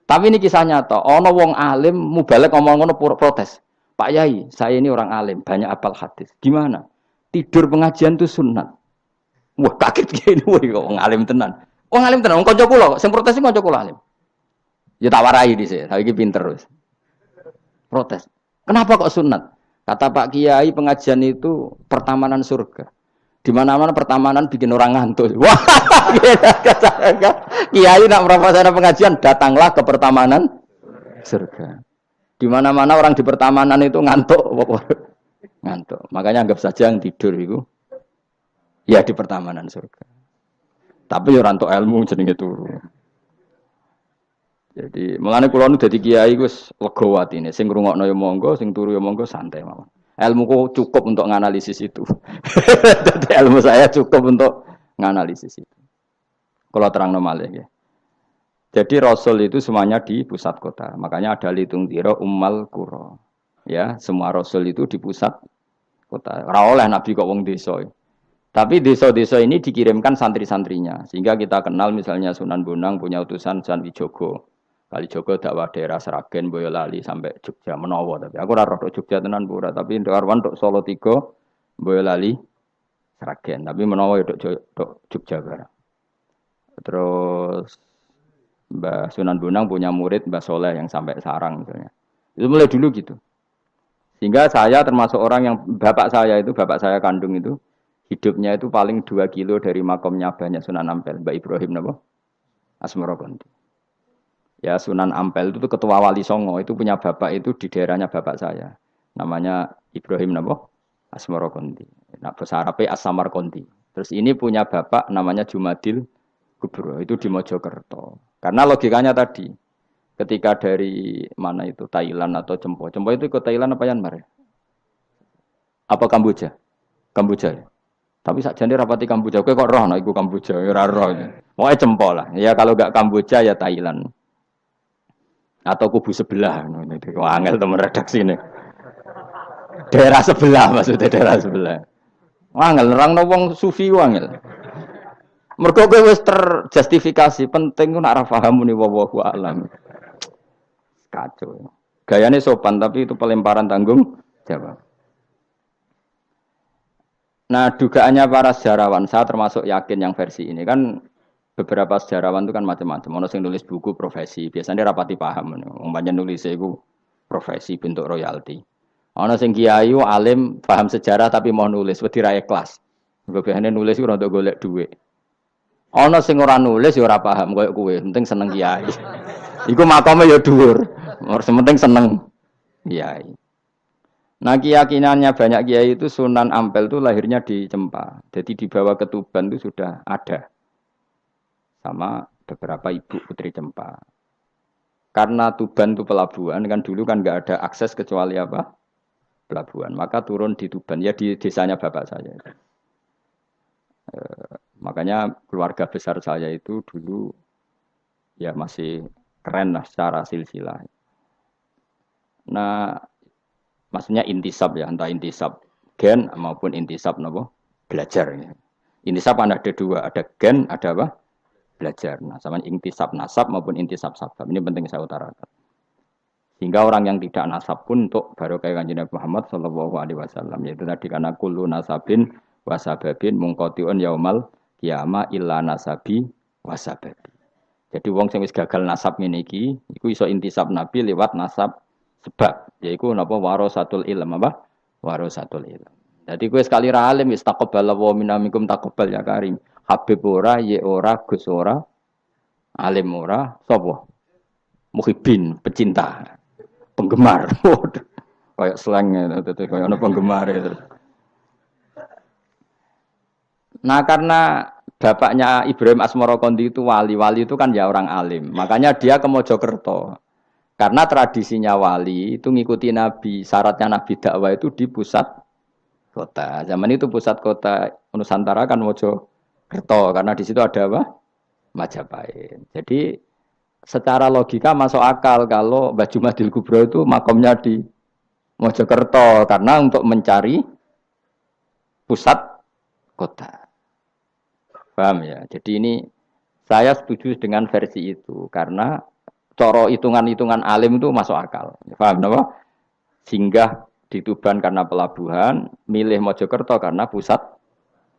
Tapi ini kisah nyata, ono wong alim mubalek ngomong ngono protes. Pak Yai, saya ini orang alim, banyak apal hadis. Gimana? Tidur pengajian itu sunat. Wah, kaget gini, wah, wong alim tenan. Wong alim tenan, wong kanca kula, sing protes iki kanca kula alim. Ya tak warai dhisik, saya iki pinter wis. Protes. Kenapa kok sunat? Kata Pak Kiai, pengajian itu pertamanan surga. Di mana-mana pertamanan bikin orang ngantuk. Wah, Kiai nak merasakan pengajian, datanglah ke pertamanan surga. Di mana-mana orang di pertamanan itu ngantuk, ngantuk. Makanya anggap saja yang tidur itu, ya di pertamanan surga. Tapi orang untuk ilmu jenenge turu. Jadi, mulane kula nu dadi kiai wis lega atine. Sing ngrungokno ya monggo, sing turu ya monggo santai mawon. Ilmuku cukup untuk menganalisis itu. Jadi ilmu saya cukup untuk menganalisis itu. Kalau terang normal ya. Jadi Rasul itu semuanya di pusat kota. Makanya ada litung tiro ummal qura. Ya, semua Rasul itu di pusat kota. Ora oleh Nabi kok wong desa. Tapi desa-desa ini dikirimkan santri-santrinya. Sehingga kita kenal misalnya Sunan Bonang punya utusan Sunan Wijogo. Kalijogo dakwah daerah Sragen, Boyolali sampai Jogja menawa tapi aku ora roh Jogja tenan pura tapi untuk Arwan untuk Solo 3 Boyolali Sragen tapi menawa untuk Jogja barang. Terus Mbah Sunan Bonang punya murid Mbah Soleh yang sampai Sarang misalnya. Itu mulai dulu gitu. Sehingga saya termasuk orang yang bapak saya kandung itu hidupnya itu paling 2 kilo dari makamnya banyak Sunan Ampel, Mbah Ibrahim napa? Asmara Konti. Ya Sunan Ampel itu ketua wali Songo itu punya bapak itu di daerahnya bapak saya. Namanya Ibrahim napa? Asmara Konti. Nah bahasa Arabnya As-Samar Konti. Terus ini punya bapak namanya Jumadil Kubro itu di Mojokerto. Karena logikanya tadi ketika dari mana itu Thailand atau Cempo. Cempo itu ke Thailand apa Myanmar? Apa Kamboja? Kamboja ya. Tapi sakjane rapati Kamboja. Kowe kok roh nek iku Kamboja ora roh. Pokoke Cempo lah. Ya kalau enggak Kamboja ya Thailand. Atau kubu sebelah, angel teman redaksi ini. Daerah sebelah maksudnya daerah sebelah. Angel nerang wong sufi angel. Mergo kowe wis terjustifikasi penting ku nak ra paham muni wallahu alam. Kacau. Gayane sopan tapi itu pelemparan tanggung jawab. Nah, dugaannya para sejarawan, saya termasuk yakin yang versi ini kan beberapa sejarawan itu kan macam-macam. Ono sing nulis buku profesi, biasanya rapati paham. Umpamanya nulis itu profesi bentuk royalti. Ono sing kiai alim paham sejarah tapi mau nulis wedi ra ikhlas. Biasane nulis itu untuk golek duit. Ono sing ora nulis ya ora paham koyo kowe, penting seneng kiai. Iku makame ya dhuwur. Penting seneng kiai. Nah keyakinannya banyak kiai itu Sunan Ampel itu lahirnya di Cempa. Jadi di bawah ke Tuban itu sudah ada. Sama beberapa ibu putri Cempa. Karena Tuban itu pelabuhan, kan dulu kan nggak ada akses kecuali apa? Pelabuhan. Maka turun di Tuban, ya di desanya bapak saya. Makanya keluarga besar saya itu dulu ya masih keren lah secara silsilah. Nah, maksudnya intisab ya, entah intisab gen maupun intisab napa belajar. Ya. Intisab kan ada dua, ada gen, ada apa? Belajar. Nah, sama intisab nasab maupun intisab sabab. Ini penting saya utarakan. Sehingga orang yang tidak nasab pun untuk baru kayak kanjeng Nabi Muhammad Shallallahu Alaihi Wasallam yaitu tadi karena kullu nasabin wasababin mungkotiun yaumal kiamah illa nasabi wasababi. Jadi wong sing wis gagal nasab ngene iki iku iso intisab Nabi lewat nasab sebab yaiku napa warasatul ilm apa? Warasatul ilm. Jadi kowe sekali ra alim wis taqabbal wa minamikum taqabbal ya karim. Habib ora, ye ora, Gus ora, alim ora, sapa? Muhibbin, pecinta. Penggemar, kayak slangnya, kayak ada penggemar itu. Nah karena bapaknya Ibrahim Asmorokondi itu wali itu kan ya orang alim, makanya dia ke Mojokerto. Karena tradisinya wali itu ngikuti Nabi, syaratnya Nabi dakwah itu di pusat kota. Zaman itu pusat kota Nusantara kan Mojokerto, karena di situ ada apa? Majapahit. Jadi secara logika masuk akal kalau Mbah Jumadil Kubro itu makomnya di Mojokerto karena untuk mencari pusat kota. Paham ya? Jadi ini saya setuju dengan versi itu karena coro hitungan-hitungan alim itu masuk akal. Paham napa? Singgah di Tuban karena pelabuhan, milih Mojokerto karena pusat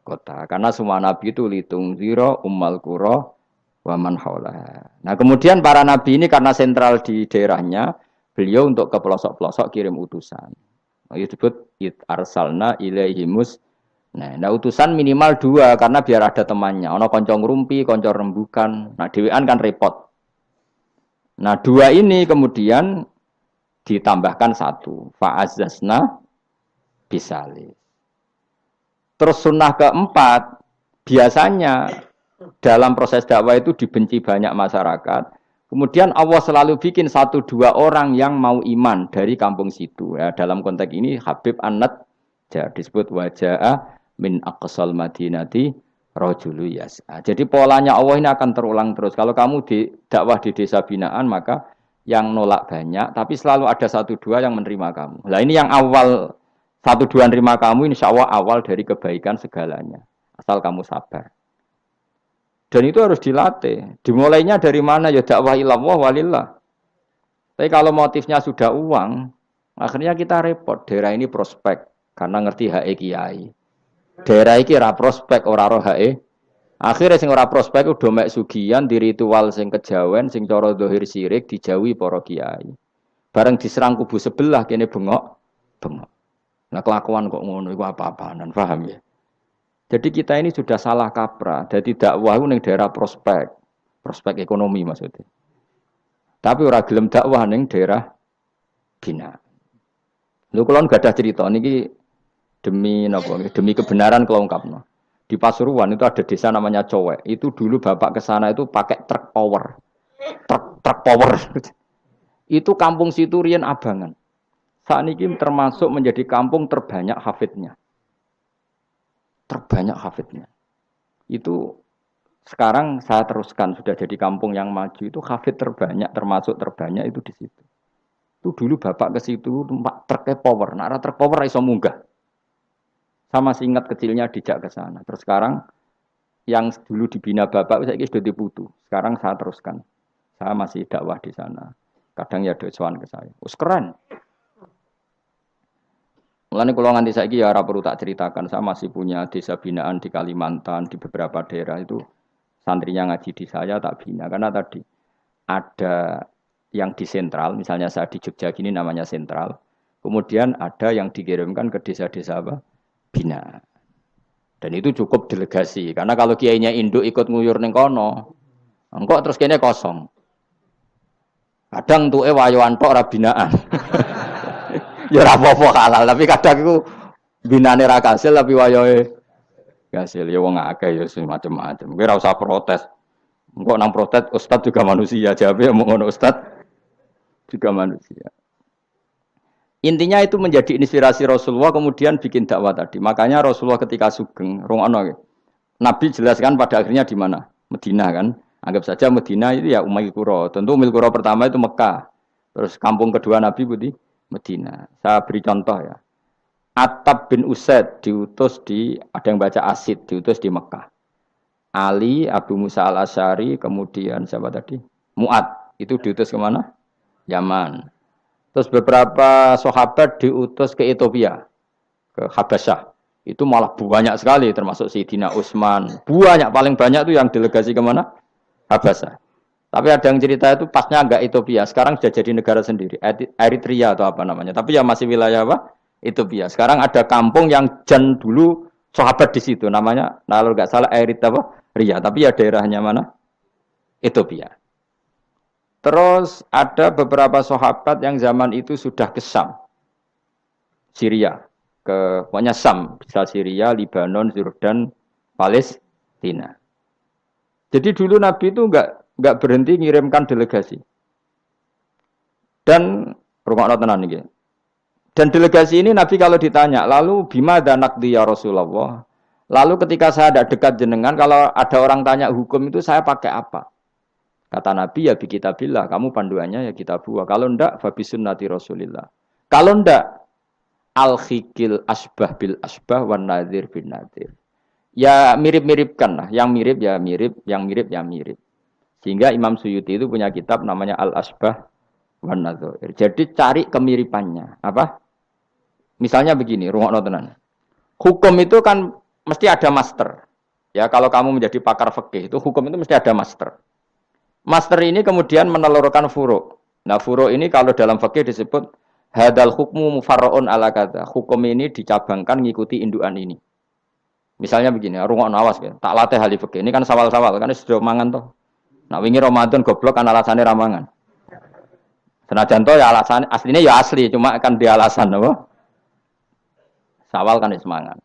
kota. Karena semua nabi itu litung ziro ummal qura waman haulaha. Nah, kemudian para nabi ini karena sentral di daerahnya, beliau untuk ke pelosok-pelosok kirim utusan. Itu disebut arsalna ilaihimus. Nah, utusan minimal 2 karena biar ada temannya. Ono konco ngrumpi, konco rembukan. Nah, dhewean kan repot. Nah, 2 ini kemudian ditambahkan 1. Fa'azzazna bisalis. Terus sunnah keempat, biasanya dalam proses dakwah itu dibenci banyak masyarakat. Kemudian Allah selalu bikin 1-2 orang yang mau iman dari kampung situ. Ya, dalam konteks ini Habib An-Nat disebut wajah min aqsal madinati rajulu yas'a. Jadi polanya Allah ini akan terulang terus. Kalau kamu di dakwah di desa binaan maka yang nolak banyak, tapi selalu ada 1-2 yang menerima kamu. Nah ini yang awal 1-2 menerima kamu, insya Allah awal dari kebaikan segalanya. Asal kamu sabar. Dan itu harus dilatih. Dimulainya dari mana? Ya dakwah ilallah walillah. Tapi kalau motifnya sudah uang, akhirnya kita repot. Daerah ini prospek karena ngerti HE kiai. Daerah ini ora prospek ora roh HE. Akhirnya sing ora prospek udah mek sugihan di ritual sing kejawen, sing cara dohir sirik dijauhi para kiai. Bareng diserang kubu sebelah kene bengok. Nah kelakuan kok ngono iku apa-apaan, paham ya? Jadi kita ini sudah salah kaprah. Jadi dakwah itu ning daerah prospek ekonomi maksudnya. Tapi ora gelem dakwah ning daerah bina. Lho kula gak ada cerita niki demi napa? Demi kebenaran kula ungkapno. Di Pasuruan itu ada desa namanya Cowek. Itu dulu bapak ke sana itu pakai truk power. Truk power. Itu kampung situ riyen abangan. Saat ini termasuk menjadi kampung terbanyak hafidnya. Terbanyak hafidnya. Itu sekarang saya teruskan sudah jadi kampung yang maju itu hafid terbanyak termasuk terbanyak itu di situ. Itu dulu bapak ke situ numpak truk power. Nah, truk power iso munggah. Sama masih ingat kecilnya dijak ke sana. Terus sekarang yang dulu dibina bapak saya sudah diputu. Sekarang saya teruskan. Saya masih dakwah di sana. Kadang ya doan ke saya. Keren. Mulane kula nganti saiki ya ora perlu tak ceritakan, saya masih punya desa binaan di Kalimantan, di beberapa daerah itu santrinya ngaji di saya tak bina karena tadi ada yang di sentral, misalnya saya di Jogja gini namanya sentral. Kemudian ada yang dikirimkan ke desa-desa apa? Bina. Dan itu cukup delegasi karena kalau kiainya induk ikut nguyur ning kono, engko terus kene kosong. Kadang tuke wayoan tok ora binaan. Ya ora apa-apa halal, tapi kadang iku binane ra kasil tapi wayahe kasil. Ya wong akeh ya macam-macam. Kowe ora usah protes. Engko nang protes ustaz juga manusia, jawabe omong ngono ustaz juga manusia. Intinya itu menjadi inspirasi Rasulullah kemudian bikin dakwah tadi. Makanya Rasulullah ketika sugeng rungono Nabi jelaskan pada akhirnya di mana? Madinah kan. Anggap saja Madinah itu ya Umayyah Qura. Tentu Umayyah Qura pertama itu Mekah. Terus kampung kedua Nabi Budi Medina. Saya beri contoh ya. Attab bin Usaid diutus ada yang baca Asid, diutus di Mekah. Ali, Abu Musa al-Asy'ari, kemudian siapa tadi? Mu'ad, itu diutus kemana? Yaman. Terus beberapa sahabat diutus ke Ethiopia, ke Habasyah. Itu malah banyak sekali, termasuk Sayyidina Utsman. Banyak, paling banyak itu yang delegasi kemana? Habasyah. Tapi ada yang cerita itu pasnya enggak Ethiopia, sekarang sudah jadi negara sendiri, Eritrea atau apa namanya. Tapi ya masih wilayah apa? Ethiopia. Sekarang ada kampung yang jan dulu sahabat di situ, namanya, kalau enggak salah Eritrea, tapi ya daerahnya mana? Ethiopia. Terus ada beberapa sahabat yang zaman itu sudah ke Syam, Syria, ke pokoknya Syam, bisa Syria, Lebanon, Jordan, Palestina. Jadi dulu Nabi itu enggak berhenti ngirimkan delegasi. Dan rumah tenan iki. Dan delegasi ini Nabi kalau ditanya, lalu bima danakdi ya Rasulullah. Lalu ketika saya ada dekat jenengan, kalau ada orang tanya hukum itu saya pakai apa? Kata Nabi ya bi kitabillah, kamu panduannya ya kitabullah. Kalau ndak fa bi sunnati Rasulillah. Kalau ndak al-khikil asbah bil asbah wan nadhir bin nadhir. Ya mirip-miripkan lah, yang mirip ya mirip, yang mirip ya mirip. Sehingga Imam Suyuti itu punya kitab namanya Al-Asbah wan Nadhair. Jadi cari kemiripannya. Apa? Misalnya begini, rungokno tenan. Hukum itu kan mesti ada master. Ya, kalau kamu menjadi pakar fikih itu hukum itu mesti ada master. Master ini kemudian menelurkan furu'. Nah, furu' ini kalau dalam fikih disebut hadal hukmu mufarra'un ala kadza. Hukum ini dicabangkan ngikuti indukan ini. Misalnya begini, rungokno awas ya. Tak latih ahli fikih. Ini kan sawal-sawal, kan sudah mangan toh. Nah, wingi Ramadan goblok kan alasannya ramangan. Senajan toh ya alasan aslinya ya asli, cuma kan dia alasan apa? Sawal kan semangat.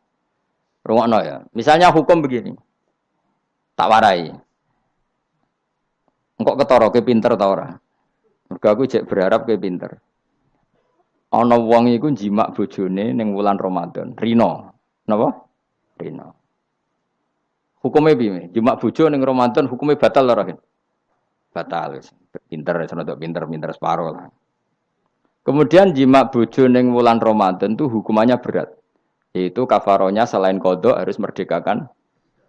Rungokno ya. Misalnya hukum begini. Tak warai. Engkok ketara ke pinter ta ora? Mergo aku jek berharap ke pinter. Ana wong iku jimak bojone ning wulan Ramadan, rino. Napa? Rino. Hukumnya piye? Jimak bojo ning Ramadan hukumnya batal ora? Batal. Pinter pinter separuh lah. Kemudian jimak bojo ning wulan Ramadan itu hukumannya berat. Yaitu kafaronya selain kodok harus merdekakan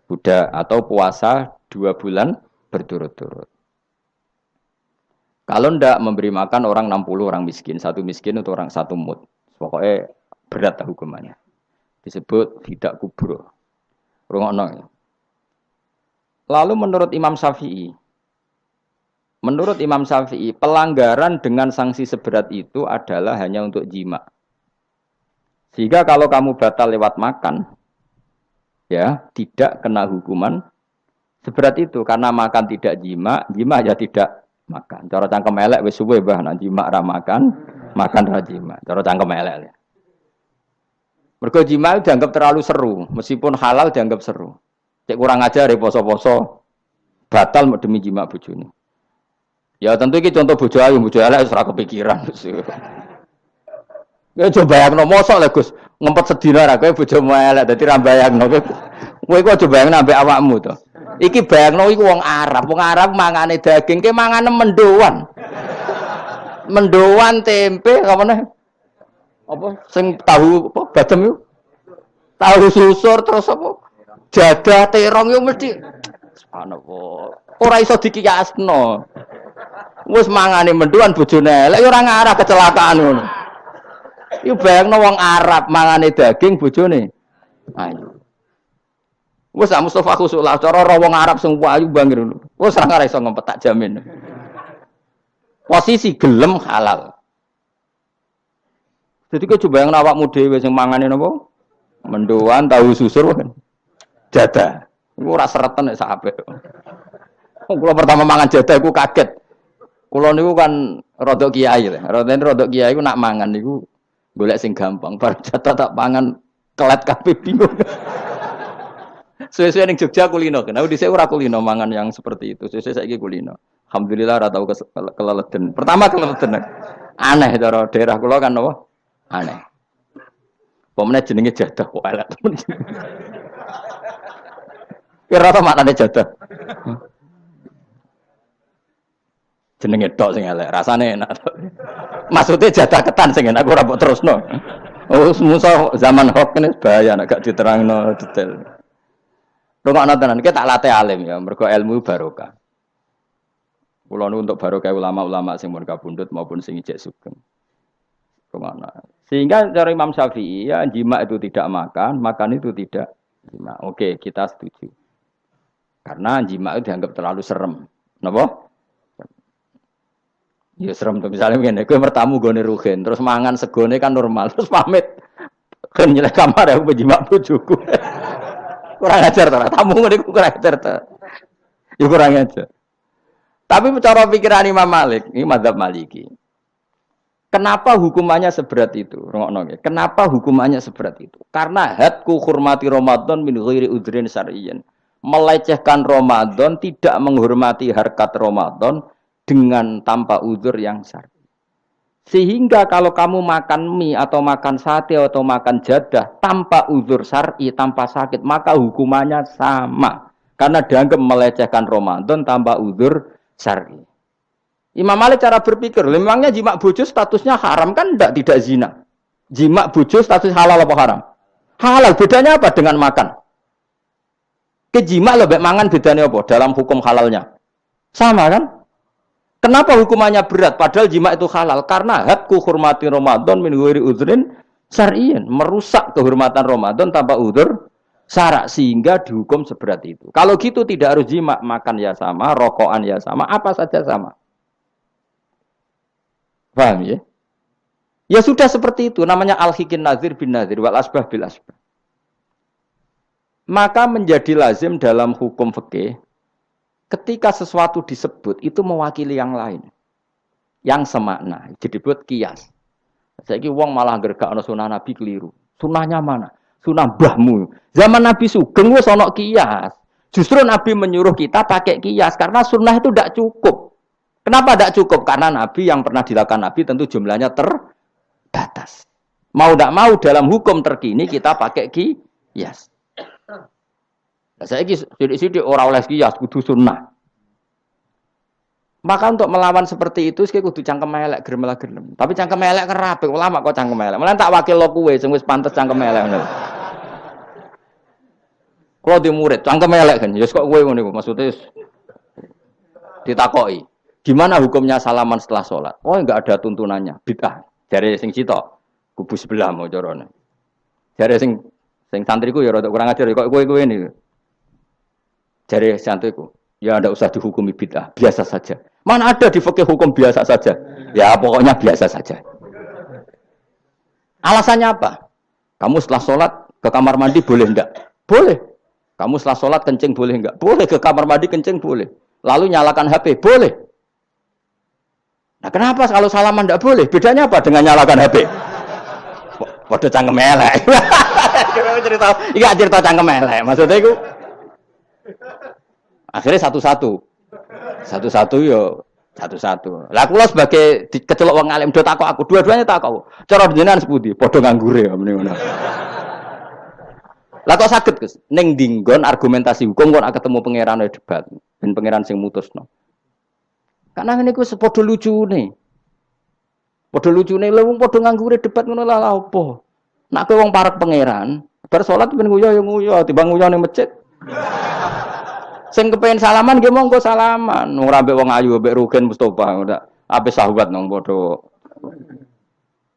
budak atau puasa 2 bulan berturut-turut. Kalau ndak memberi makan orang 60 orang miskin, satu miskin untuk orang satu mud. Pokoknya berat hukumannya. Disebut tidak kubro. Rungokno. Lalu menurut Imam Syafi'i, pelanggaran dengan sanksi seberat itu adalah hanya untuk jima. Sehingga kalau kamu batal lewat makan, ya tidak kena hukuman seberat itu. Karena makan tidak jima, jima ya tidak makan. Cara cangkem elek wis suwe bah nang jima ra makan, makan ra jima. Cara cangkem elek. Mergo jima dianggap terlalu seru, meskipun halal dianggap seru. Cek kurang ajar poso-poso batal demi jima bojone. Ya tentu iki contoh bojo ayu, bojo elek wis ora kepikiran. Ya coba bayangno mosok lho Gus, ngempet sedina ra kowe bojomu elek dadi ra bayangno kowe kok coba bayangno ambek awakmu to. Iki bayangno iku wong Arab mangane daging ke mangane mendoan. Mendoan tempe apa meneh? Apa sing tahu apa badem yo? Tahu susur terus apa? Jadah terong yo mesti subhanallah. Ora iso dikiyasno. Wis mangane mendoan bojone elek yo ora ngarah kecelakaan ngono. Iku bayangno wong Arab mangane daging bojone ayu. Wes sak Mustofa khusuk lah cara wong Arab sing ayu bangir. Wes ora ngarep iso ngempet tak jamin. Posisi gelem halal. Jadi kok coba yang awakmu dhewe sing mangane napa? Mendoan tahu susur kan. Jadah. Iku ora sereten nek sak apik. Kula pertama mangan jadah iku kaget. Kula niku kan rada kiai lho. Rada kiai iku nak mangan niku golek sing gampang. Bar jadah tak pangan kelet kabeh bingung. Suwe-suwe ning Jogja kulino. Kenapa dhisik ora kulino mangan yang seperti itu. Suwe-suwe saiki kulino. Alhamdulillah ora tau keleleden. Pertama keleleden. Aneh cara daerah kula kan apa? Aneh. Pemene jenenge jadah kok elek temen. Kira apa maknane jadah? Jenenge tok sing elek, rasane enak. Maksudnya jatah ketan sing enak ora mbok terusno. Oh, musuh zaman hoax ini bahaya nek gak diterangno detail. Rungokno tenan, kita tak latih alim ya, mergo ilmu barokah. Kula nu untuk barokah ulama-ulama sing mun kabundut maupun sing ijek sugeng. Rungokno. Sehingga cara Imam Syafi'i ya jima itu tidak makan itu tidak jima. Oke, kita setuju. Karena jima itu dianggap terlalu serem. Napa? Ya serem tuh misalnya begini, gue bertamu gone rugen, terus mangan segone kan normal, terus pamit, kan nyelek kamar aku berjimak bojoku, kurang ajar tuh, tamu gue kurang ajar tuh, ya kurang ajar. Tapi cara pikiran Imam Malik, ini mazhab Maliki, kenapa hukumannya seberat itu? Kenapa hukumannya seberat itu? Karena hadku hormati Ramadan min ghairi udhrin syar'iyyin, melecehkan Ramadan, tidak menghormati harkat Ramadan dengan tanpa uzur yang syar'i. Sehingga kalau kamu makan mie atau makan sate atau makan jadah tanpa uzur syar'i, tanpa sakit, maka hukumannya sama. Karena dianggap melecehkan Ramadan tanpa uzur syar'i. Imam Malik cara berpikir, memangnya jima bojo statusnya haram kan tidak zina. Jima bojo status halal apa haram? Halal, bedanya apa dengan makan? Kejima lebih mangan bedanya apa dalam hukum halalnya? Sama kan? Kenapa hukumannya berat? Padahal jima itu halal. Karena hadku hormati Ramadan min ghairi udhrin syar'iyyin. Merusak kehormatan Ramadan tanpa udhur syara' sehingga dihukum seberat itu. Kalau gitu tidak harus jima. Makan ya sama, rokokan ya sama, apa saja sama. Paham ya? Ya sudah seperti itu. Namanya al-hikin nazir bin nazir. Wal asbah bil asbah. Maka menjadi lazim dalam hukum fikih ketika sesuatu disebut itu mewakili yang lain, yang semakna, disebut kias. Saiki wong malah gergakno sunah Nabi keliru. Sunahnya mana? Sunah mbahmu. Zaman Nabi Sugeng wis ana kias. Justru Nabi menyuruh kita pakai kias karena sunnah itu tidak cukup. Kenapa tidak cukup? Karena Nabi yang pernah dilakukan Nabi tentu jumlahnya terbatas. Mau tidak mau dalam hukum terkini kita pakai kias. Saya sidik-sidik orang oleh kias kudu sunnah. Maka untuk melawan seperti itu saya kudu cangkem elek gerem. Tapi cangkem elek kerape ulama kok cangkem elek. Malah tak wakil lo kowe sing wis pantes cangkem elek ngono. Kalau di murid cangkem elek kan, ya kok kowe ngono iku maksudnya ditakoki. Gimana hukumnya salaman setelah sholat? Oh enggak ada tuntunannya, bid'ah. Dari sing sitok kubu sebelah mau carane. Dari sing santriku ya rada kurang ajar kok kowe ini. Jari santriku, ya tidak usah dihukumi bid'ah, biasa saja. Mana ada di fikih hukum biasa saja? Ya pokoknya biasa saja. Alasannya apa? Kamu setelah sholat ke kamar mandi boleh enggak? Boleh. Kamu setelah sholat kencing boleh enggak? Boleh. Ke kamar mandi kencing boleh. Lalu nyalakan HP boleh. Nah kenapa kalau salaman enggak boleh? Bedanya apa dengan nyalakan HP? Waduh cangkem elek. Iya cerita cangkem elek. Maksudnya itu akhirnya satu-satu yo satu-satu. Lah kula sebagai kecelok wong alim do takok aku, dua-duanya takok. Cara jenengan sepundi? Padha nganggure ya mrene ngono. Lah kok saged Gus ning dinggon argumentasi hukum kok ketemu pangeran debat ben pangeran sing mutusno. Karena ngene iku padha lucune. Padha lucune lha wong padha nganggure debat ngono lah opo. Nek kowe wong parek pangeran, bar salat ben nguyo ya nguyo, timbang nguyo ning masjid. Sing kepengin salaman nggih monggo salaman. Ora mbek wong ayu mbek Rugen Mustofa ndak ape sahabat nang padha.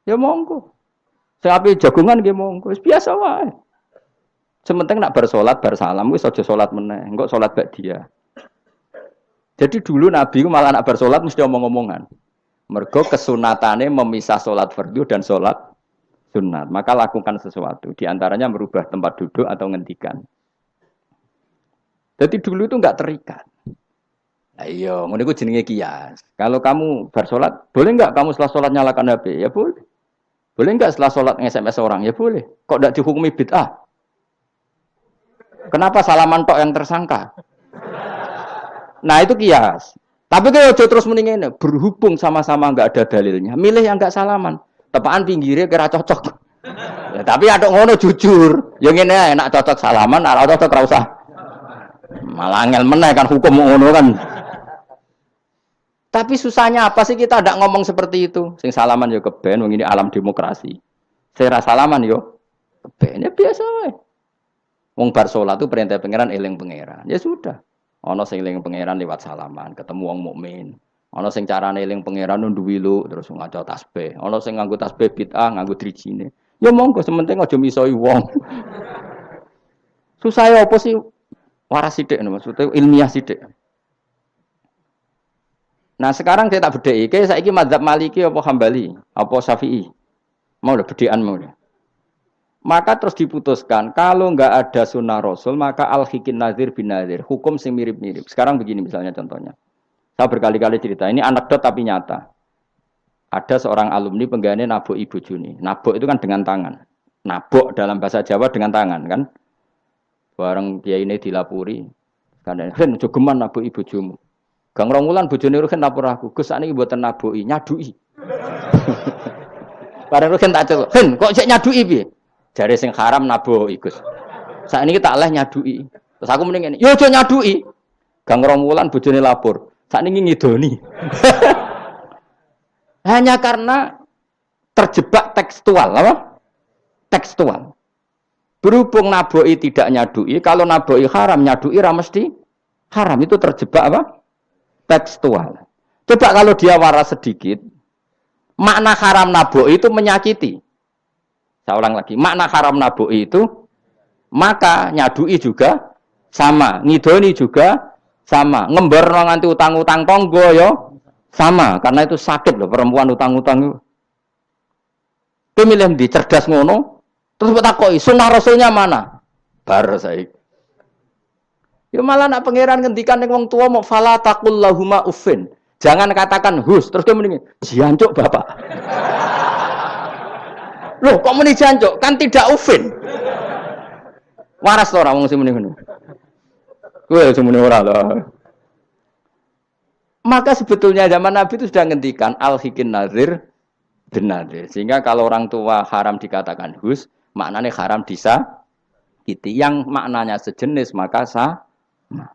Ya monggo. Sing ape jagongan nggih monggo. Wis biasa wae. Sementing nak bar salat bar salam wis aja salat meneh. Engko salat bak dia. Jadi dulu Nabi ku malah nak bar salat mesti omong-omongan. Mergo kesunatane memisah salat fardu dan salat sunat. Maka lakukan sesuatu. Di antaranya merubah tempat duduk atau ngendikan. Jadi dulu itu enggak terikat. Nah, iya, ngono iku jenenge kias. Kalau kamu bersolat, boleh enggak kamu setelah solat nyalakan HP? Ya boleh. Boleh enggak setelah solat nge-SMS orang? Ya boleh. Kok enggak dihukumi bid'ah? Kenapa salaman tok yang tersangka? Nah, itu kias. Tapi kalau terus mendingin berhubung sama-sama enggak ada dalilnya, milih yang enggak salaman. Tepaan pinggirnya kira cocok. Ya, tapi ada ngono jujur. Yang ini enak cocok salaman, ora cocok ora usah. Malah angel meneh kan hukum ngono kan. Tapi susahnya apa sih kita tidak ngomong seperti itu? Sing salaman yo keben, wong ini alam demokrasi. Sing ra salaman yo keben, ya biasa wae. Wong bar salat itu perintah pangeran eling pangeran. Ya sudah. Ana sing eling pangeran lewat salaman, ketemu wong mukmin. Ana sing carane eling pangeran nduwi lu terus ngaca tasbih. Ana sing nganggo tasbih bid'ah, nganggo drijine. Ya monggo sementing aja misoi wong. Susah ya apa sih? Waras sithik maksudnya ilmiah sithik. Nah sekarang saya tak bedheki, kayak saiki mazhab Maliki apa Hambali, apa Syafi'i. Mau udah bedekan mau udah. Maka terus diputuskan kalau enggak ada sunnah Rasul maka al-hikin nazir bin nazir, hukum sing mirip-mirip. Sekarang begini misalnya contohnya. Saya berkali-kali cerita, ini anekdot tapi nyata. Ada seorang alumni penggaweane nabok ibu Juni. Nabok itu kan dengan tangan. Nabok dalam bahasa Jawa dengan tangan kan. Bareng kiai ini dilapuri. Kandhane, "Hen, aja geman nabok ibu bojomu." Gang rong wulan bojone Ruhin lapor aku, "Gus sakniki mboten naboki, nyaduki." Bareng Ruhin tak celuk, "Hen, kok cek nyaduki piye?" Jare sing haram naboki, Gus. Sakniki tak leh nyaduki. Terus aku mending ngene, "Yo aja nyaduki." Gang rong wulan bojone lapor, "Sakniki ngidoni." Hanya karena terjebak tekstual, apa? Tekstual. Berhubung naboki tidak nyadui, kalau naboki haram, nyadui ra mesti haram. Itu terjebak apa? Tekstual. Coba kalau dia waras sedikit, makna haram naboki itu menyakiti. Saya ulang lagi, makna haram naboki itu, maka nyadui juga sama, ngidoni juga sama, ngember nganti utang-utang tonggo yo sama, karena itu sakit loh perempuan utang-utang itu. Pemilih di cerdas ngono. Terus bertakoi, sunnah rasulnya mana? Bar saya. Ya malah nak pangeran ngendikan ning wong tua mau fala taqul lahuma uffin. Jangan katakan hus. Terus dia mendingin, jancuk bapak. Loh kok muni jancuk? Kan tidak uffin. Waras to ora wong sing muni ngono. Kowe sing muni ora lho. Maka sebetulnya zaman Nabi itu sudah ngendikan al-hikin nazir bin nazir. Sehingga kalau orang tua haram dikatakan hus, maknanya haram disakiti. Yang maknanya sejenis maka sama.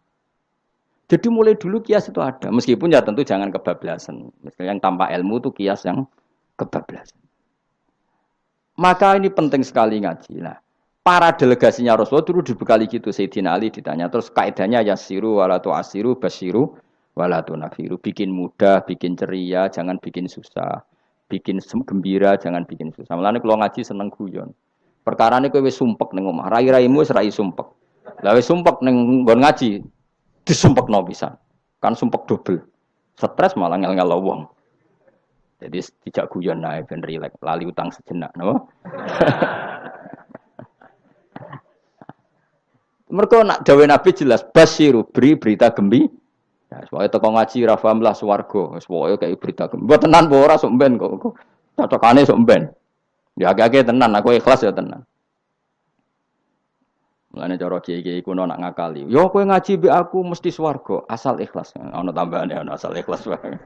Jadi mulai dulu kias itu ada. Meskipun ya tentu jangan kebablasan. Misalnya yang tanpa ilmu itu kias yang kebablasan. Maka ini penting sekali ngaji. Nah, para delegasinya Rasulullah dulu dibekali gitu. Sayyidina Ali ditanya. Terus kaidahnya yasiru walatu asiru basiru walatu nafiru. Bikin mudah, bikin ceria, jangan bikin susah. Bikin gembira, jangan bikin susah. Mulane kalau ngaji seneng guyon. Perkara ini kowe wis sumpek ning omah, rai-raimu wis rai sumpek. Lah wis sumpek ning nggon ngaji, disumpekno pisan. Kan sumpek dobel. Stres malah ngel-ngel wong. Jadi tidak guyon ae ben rileks, lali utang sejenak, napa? Mergo nak dawuh Nabi jelas basyiru beri berita gembira. Ya, soalnya teko ngaji ra paham lah swarga, wis pokoke kayak berita gembira. Mbok tenan apa ora sok mben kok. Cocokane sok mben. Ya agak-agak tenan, aku ikhlas ya tenan. Mulane cara kiai-kiai kuno nak ngakali. Yo kowe ngaji mbek aku mesti swarga, asal ikhlas. Ono tambahane ono asal ikhlas wae.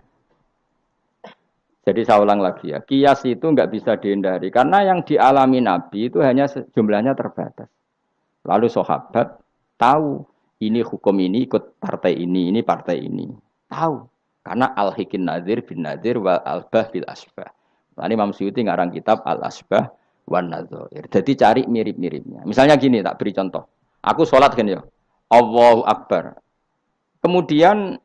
Jadi saya ulang lagi ya, kias itu enggak bisa dihindari karena yang dialami Nabi itu hanya jumlahnya terbatas. Lalu sahabat tahu ini hukum ini ikut partai ini partai ini. Tahu. Karena al-hikin nazir bin nazir wal albah bil asbah. Tadi Imam Suyuti ngarang kitab Al-Asbah wan Nadzair. Jadi cari mirip-miripnya. Misalnya gini, tak beri contoh. Aku sholat kan ya. Allahu Akbar. Kemudian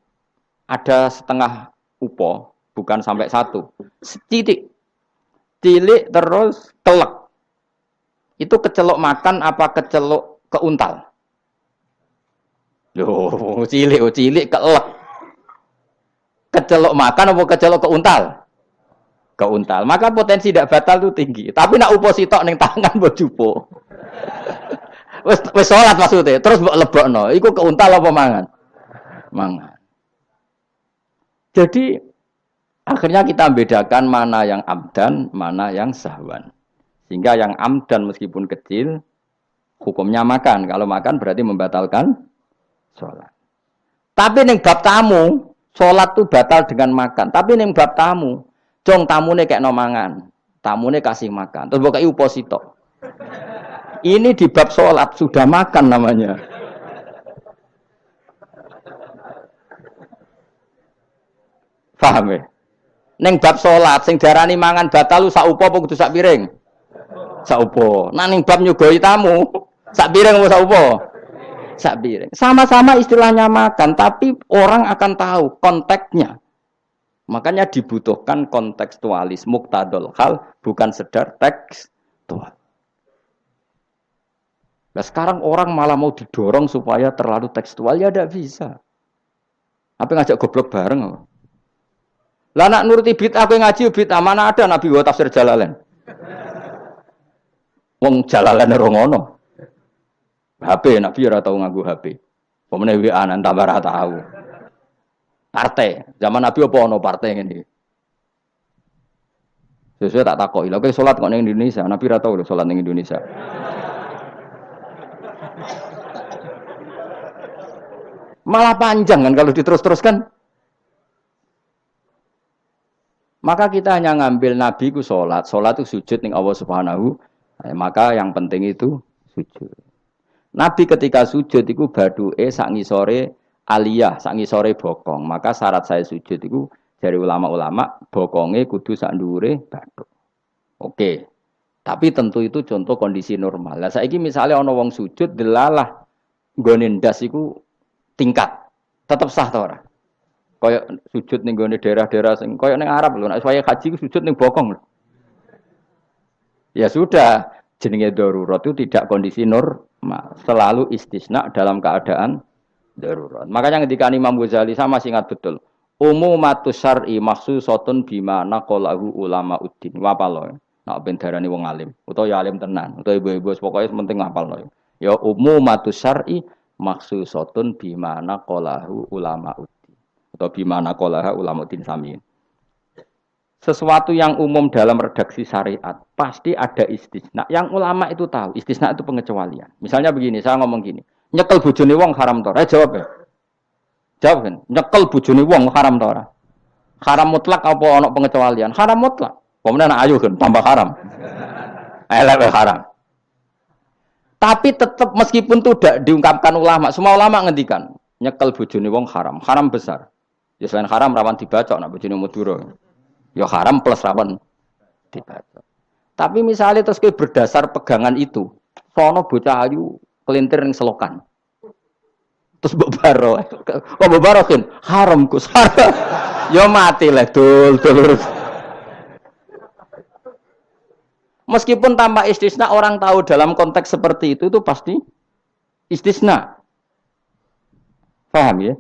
ada setengah upo, bukan sampai satu. Setitik. Cilik terus telek. Itu kecelok makan apa kecelok keuntal? Loh, cilik kelek. Kecelok makan apa kecelok keuntal? Keuntal. Maka potensi tidak batal itu tinggi. Tapi nak upo sitok ning tangan mbok jupo. Wis salat maksudnya, terus mbok lebokno. Iku keuntal apa mangan? Mangan. Jadi akhirnya kita bedakan mana yang amdan, mana yang sahwan. Sehingga yang amdan meskipun kecil hukumnya makan. Kalau makan berarti membatalkan salat. Tapi ning bab tamu, salat itu batal dengan makan. Tapi ning bab tamu Jong tamune kayak nomangan, tamune kasih makan. Terus bukai uposito. Ini di bab sholat sudah makan namanya. Paham ya? Ning bab salat sing diarani mangan batal sak upo apa kudu sak piring? Sak upo. Nah ning bab nyugoi tamu, sak piring apa sak upo? Sak piring. Sama-sama istilahnya makan, tapi orang akan tahu konteksnya. Makanya dibutuhkan kontekstualis muktadul hal, bukan sedar tekstual. Nah sekarang orang malah mau didorong supaya terlalu tekstual, ya tidak bisa. Apa ngajak goblok bareng? Lah nak nuruti bid'ah kowe ngaji bid'ah, mana ada Nabi wa tafsir Jalalain. Wong Jalalain ora ngono. HP Nabi ora tau nganggo HP. Pemene WA nang tambah ora tau. Partai, zaman Nabi apa ono partai ngene iki. Sesuai tak takoki. Lha kowe salat kok ning Indonesia, Nabi ora tau lho salat ning Indonesia. Malah panjang kan kalau diterus-teruskan. Maka kita hanya ngambil Nabi ku sholat itu sujud ning Allah Subhanahu. Maka yang penting itu sujud. Nabi ketika sujud itu baduke sak ngisore aliyah, sak ngisore bokong. Maka syarat saya sujud itu dari ulama-ulama bokonge kudu sak ndhuure bathuk. Oke. Tapi tentu itu contoh kondisi normal. Lah saiki misale ana wong sujud delalah nggone ndas iku tingkat. Tetap sah ta ora? Kayak sujud ning gone daerah-daerah sing kayak ning Arab lho, nek saya haji ku sujud ning bokong lho. Ya sudah, jenenge darurat itu tidak kondisi normal, selalu istisna dalam keadaan darurat. Makanya ketika Imam Ghazali sama masih ingat betul. Umumatus syar'i makhsusatun bima naqalahu ulama uddin. Wapalo. Nek ben darani wong alim, utawa ya alim tenan, utawa ibu-ibu pokoke penting ngapalno. Ya umumatus syar'i makhsusatun bima naqalahu ulama uddin. Atau bimana qolaha ulamatin samin. Sesuatu yang umum dalam redaksi syariat pasti ada istisna. Yang ulama itu tahu, istisna itu pengecualian. Misalnya begini, saya ngomong gini, nyekel bojone wong haram ta ora? Jawab ya. Jawab kan, nyekel bojone wong haram ta ora? Haram mutlak apa ana pengecualian? Haram mutlak. Pemenang anak ayu kan tambah haram. Elek haram. Tapi tetap meskipun itu tidak diungkapkan ulama, semua ulama ngendikan nyekel bojone wong haram, haram besar. Ya selain haram rawan dibaca nak bojone Madura. Ya haram plus rawan dibaca. Tapi misalnya terus kowe berdasar pegangan itu, sono bocah ayu kelintir ning selokan. Terus mbok baro. Kok mbok baro kan haram Gus. Ya mati lah dul. Meskipun tanpa istisna orang tahu dalam konteks seperti itu pasti istisna. Paham ya?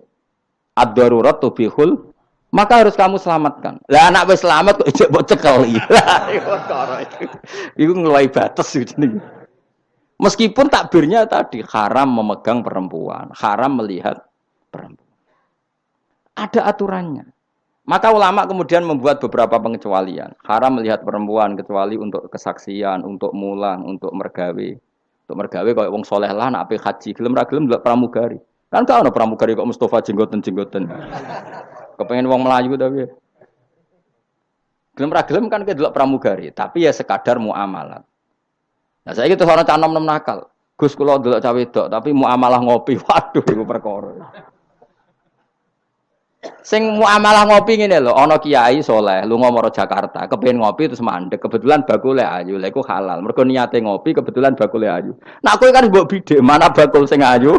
Ad-darurat tubihul, maka harus kamu selamatkan. Lah anak wis selamat kok ijek mbok cekel iki. Lah iku ngeluai batas jenenge. Meskipun takbirnya tadi haram memegang perempuan, haram melihat perempuan. Ada aturannya. Maka ulama kemudian membuat beberapa pengecualian. Haram melihat perempuan kecuali untuk kesaksian, untuk mulang, untuk mergawe. Untuk mergawe kaya wong saleh lah nek ape haji, gelem ra gelem ndelok pramugari. Kan gak ana pramugari kok Mustafa jenggoten-jenggoten. Kepengen wong Melayu tapi. Gelem ra gelem kan kedelok pramugari, tapi ya sekadar muamalah. Nah saiki terus ana cah nom-nom nakal. Gus kula ndelok cah wedok tapi muamalah ngopi. Waduh iku perkara. Sing muamalah ngopi ngene lho, ana kiai saleh lunga maro Jakarta, kepengin ngopi terus mandek, kebetulan bakule ayu. Lha iku halal. Mergo niate ngopi kebetulan bakule ayu. Nak kowe kan mbok bidhe, mana bakul sing ayu?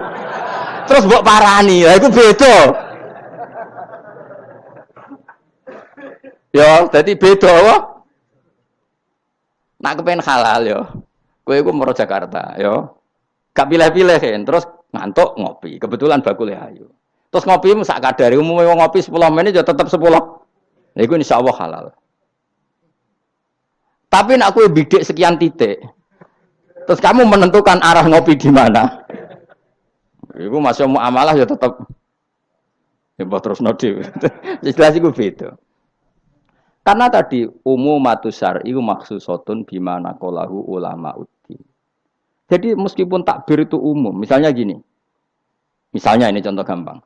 Terus mbok parani, lha iku beda. Ya, dadi beda wae. Nak kepen halal ya. Kowe iku maro Jakarta, ya. Gak pilih-pilih kan, terus ngantuk ngopi. Kebetulan bakule ayu. Terus ngopi sak kadare, umume wong ngopi 10 menit ya tetep 10. Lha iku insyaallah halal. Tapi nak kowe bidik sekian titik. Terus kamu menentukan arah ngopi di mana? Iku masih muamalah ya tetap ya terus nodi. Jelas iku beda. Karena tadi umumatus syar'i makhsusatun bima naqalahu ulama uddin. Jadi meskipun takbir itu umum, misalnya gini. Misalnya ini contoh gampang.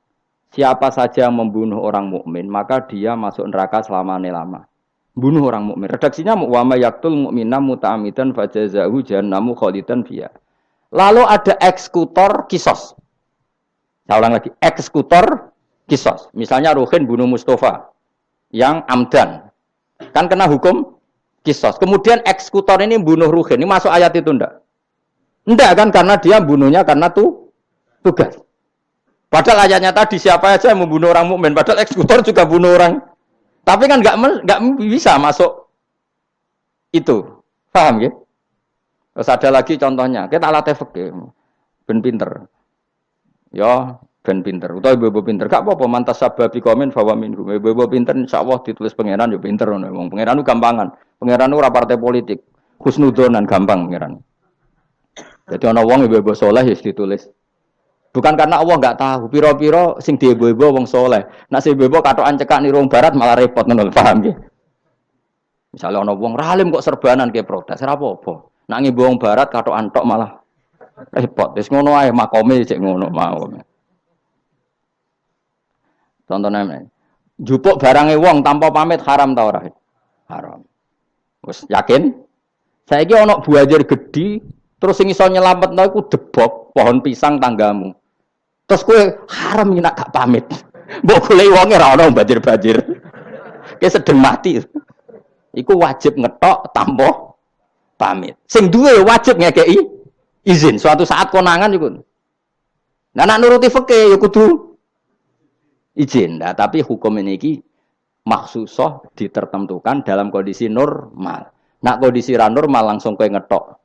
Siapa saja yang membunuh orang mukmin, maka dia masuk neraka selama-lama. Bunuh orang mukmin. Redaksinya wa may yaqtul mu'mina muta'ammidan fajazahu jahannamu khalidan fiha. Lalu ada eksekutor kisos. Saya ulang lagi, eksekutor kisos. Misalnya Ruhin bunuh Mustafa. yang amdan. Kan kena hukum kisos. Kemudian eksekutor ini bunuh Ruhin. Ini masuk ayat itu ndak? Ndak kan karena dia bunuhnya karena tugas. Padahal ayatnya tadi siapa aja yang membunuh orang mukmin. Padahal eksekutor juga bunuh orang. Tapi kan nggak bisa masuk itu. Paham ya? Terus ada lagi contohnya. Kita alat fikih. Ben pinter. Ya, ben pinter. Utawa ibu pinter. Gak apa-apa mantas sababi komen bahwa minhum. Ibu pinter insyaallah ditulis pangeran yo pinter ngono. Wong pangeran ku gampangan. Pangeran ora partai politik. Husnudzonan gampang pangeran. Jadi ana wong ibu saleh ya ditulis. Bukan karena Allah enggak tahu. Piro-piro sing diibu-ibu wong saleh. Nek sing ibu katokan cekak niru wong barat malah repot ngono, paham nggih? Misalnya ana wong ralim kok serbanan ke protes, ora apa-apa. Nek ngibu wong barat katokan tok malah repot. Wis ngono ae makome cek ngono mau. Contohnya meneh. Jupuk barange wong tanpa pamit haram ta ora? Haram. Wis yakin? Saiki ana buajar gedhi terus sing iso nyelametno iku debok pohon pisang tanggamu. Terus kowe haram nek gak pamit. Mbok goleki wonge ora ana banjir-banjir. Ki sedeng mati. Iku wajib ngetok tanpa pamit. Sing duwe wajib ngekeki izin. Suatu saat konangan iku. Nah nek nuruti fikih ya kudu izin. Nah, tapi hukum ini iki maksusah ditertentukan dalam kondisi normal. Nak kondisi ra normal langsung kowe ngetok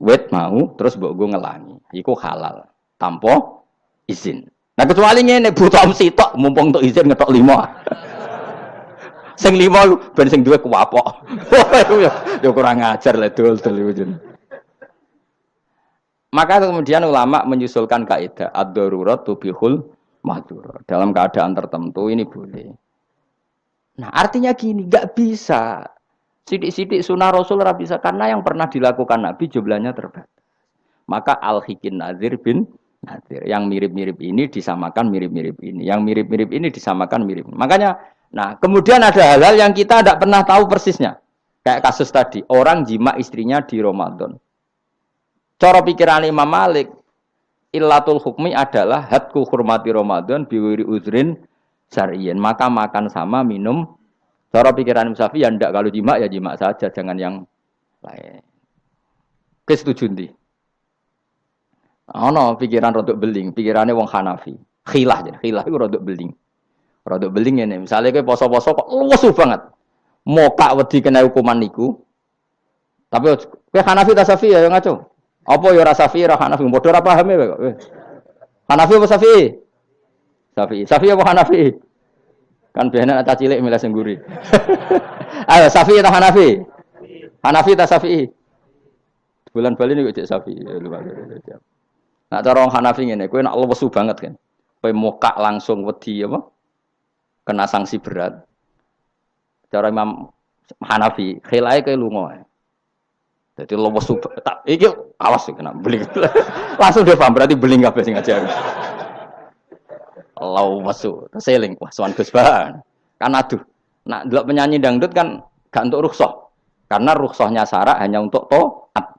wet mau terus mbok go ngelangi. Iku halal tanpa izin. Nah kecuali ngene buta sitok mumpung untuk izin ngetok 5. Sing 5 ben sing duwe kuwapok. Ya kurang ajar le dol-dol iku. Maka kemudian ulama menyusulkan kaidah ad-darurat tubihul mahdzur. Dalam keadaan tertentu ini boleh. Nah, artinya gini, enggak bisa. Sidik-sidik sunah Rasul ora bisa karena yang pernah dilakukan Nabi jumlahnya terbatas. Maka al-hikin nazir bin nazir. Yang mirip-mirip ini disamakan mirip-mirip ini. Yang mirip-mirip ini disamakan mirip. Makanya nah, kemudian ada hal-hal yang kita tidak pernah tahu persisnya. Kayak kasus tadi, orang jima istrinya di Ramadan. Cara pikiran Imam Malik, illatul hukmi adalah hadku hurmati Ramadan biwiri uzrin syar'iyyin. Maka makan sama minum. Cara pikiran Imam Syafi'i ya ndak, kalau jima ya jima saja, jangan yang lain. Kesetuju ndi? Ono pikiran rodok beling, pikirannya wong Hanafi. Khilah itu rodok beling. Rodok beling ini, misalnya kayak poso-poso kok luwes banget. Mokak wedi kena hukuman niku. Tapi kayak Hanafi ta Syafi'i ya ngaco. Apa ya ora Syafi'i ora Hanafi, padha ora paham ya kok. Hanafi apa Syafi'i? Syafi'i. Syafi'i apa Hanafi? Kan biasanya anak cilik milih sing guri. Ayo Syafi'i ta Hanafi? Hanafi ta Syafi'i? Bulan Bali niku cek Syafi'i. Nah cara orang Hanafi ngene, kowe nak lesu banget kan. Kowe mokak langsung wedi apa? Kena sanksi berat. Cara Imam Hanafi, khilae ke lunga. Jadi lemes tak iki awas kena beling. Langsung dia paham berarti beling kabeh sing ngajar. Allah masuk, seling wah sowan Gus Bahan. Kan aduh, nak delok penyanyi dangdut kan gak untuk rukhsah. Karena rukhsahnya syarak hanya untuk taat.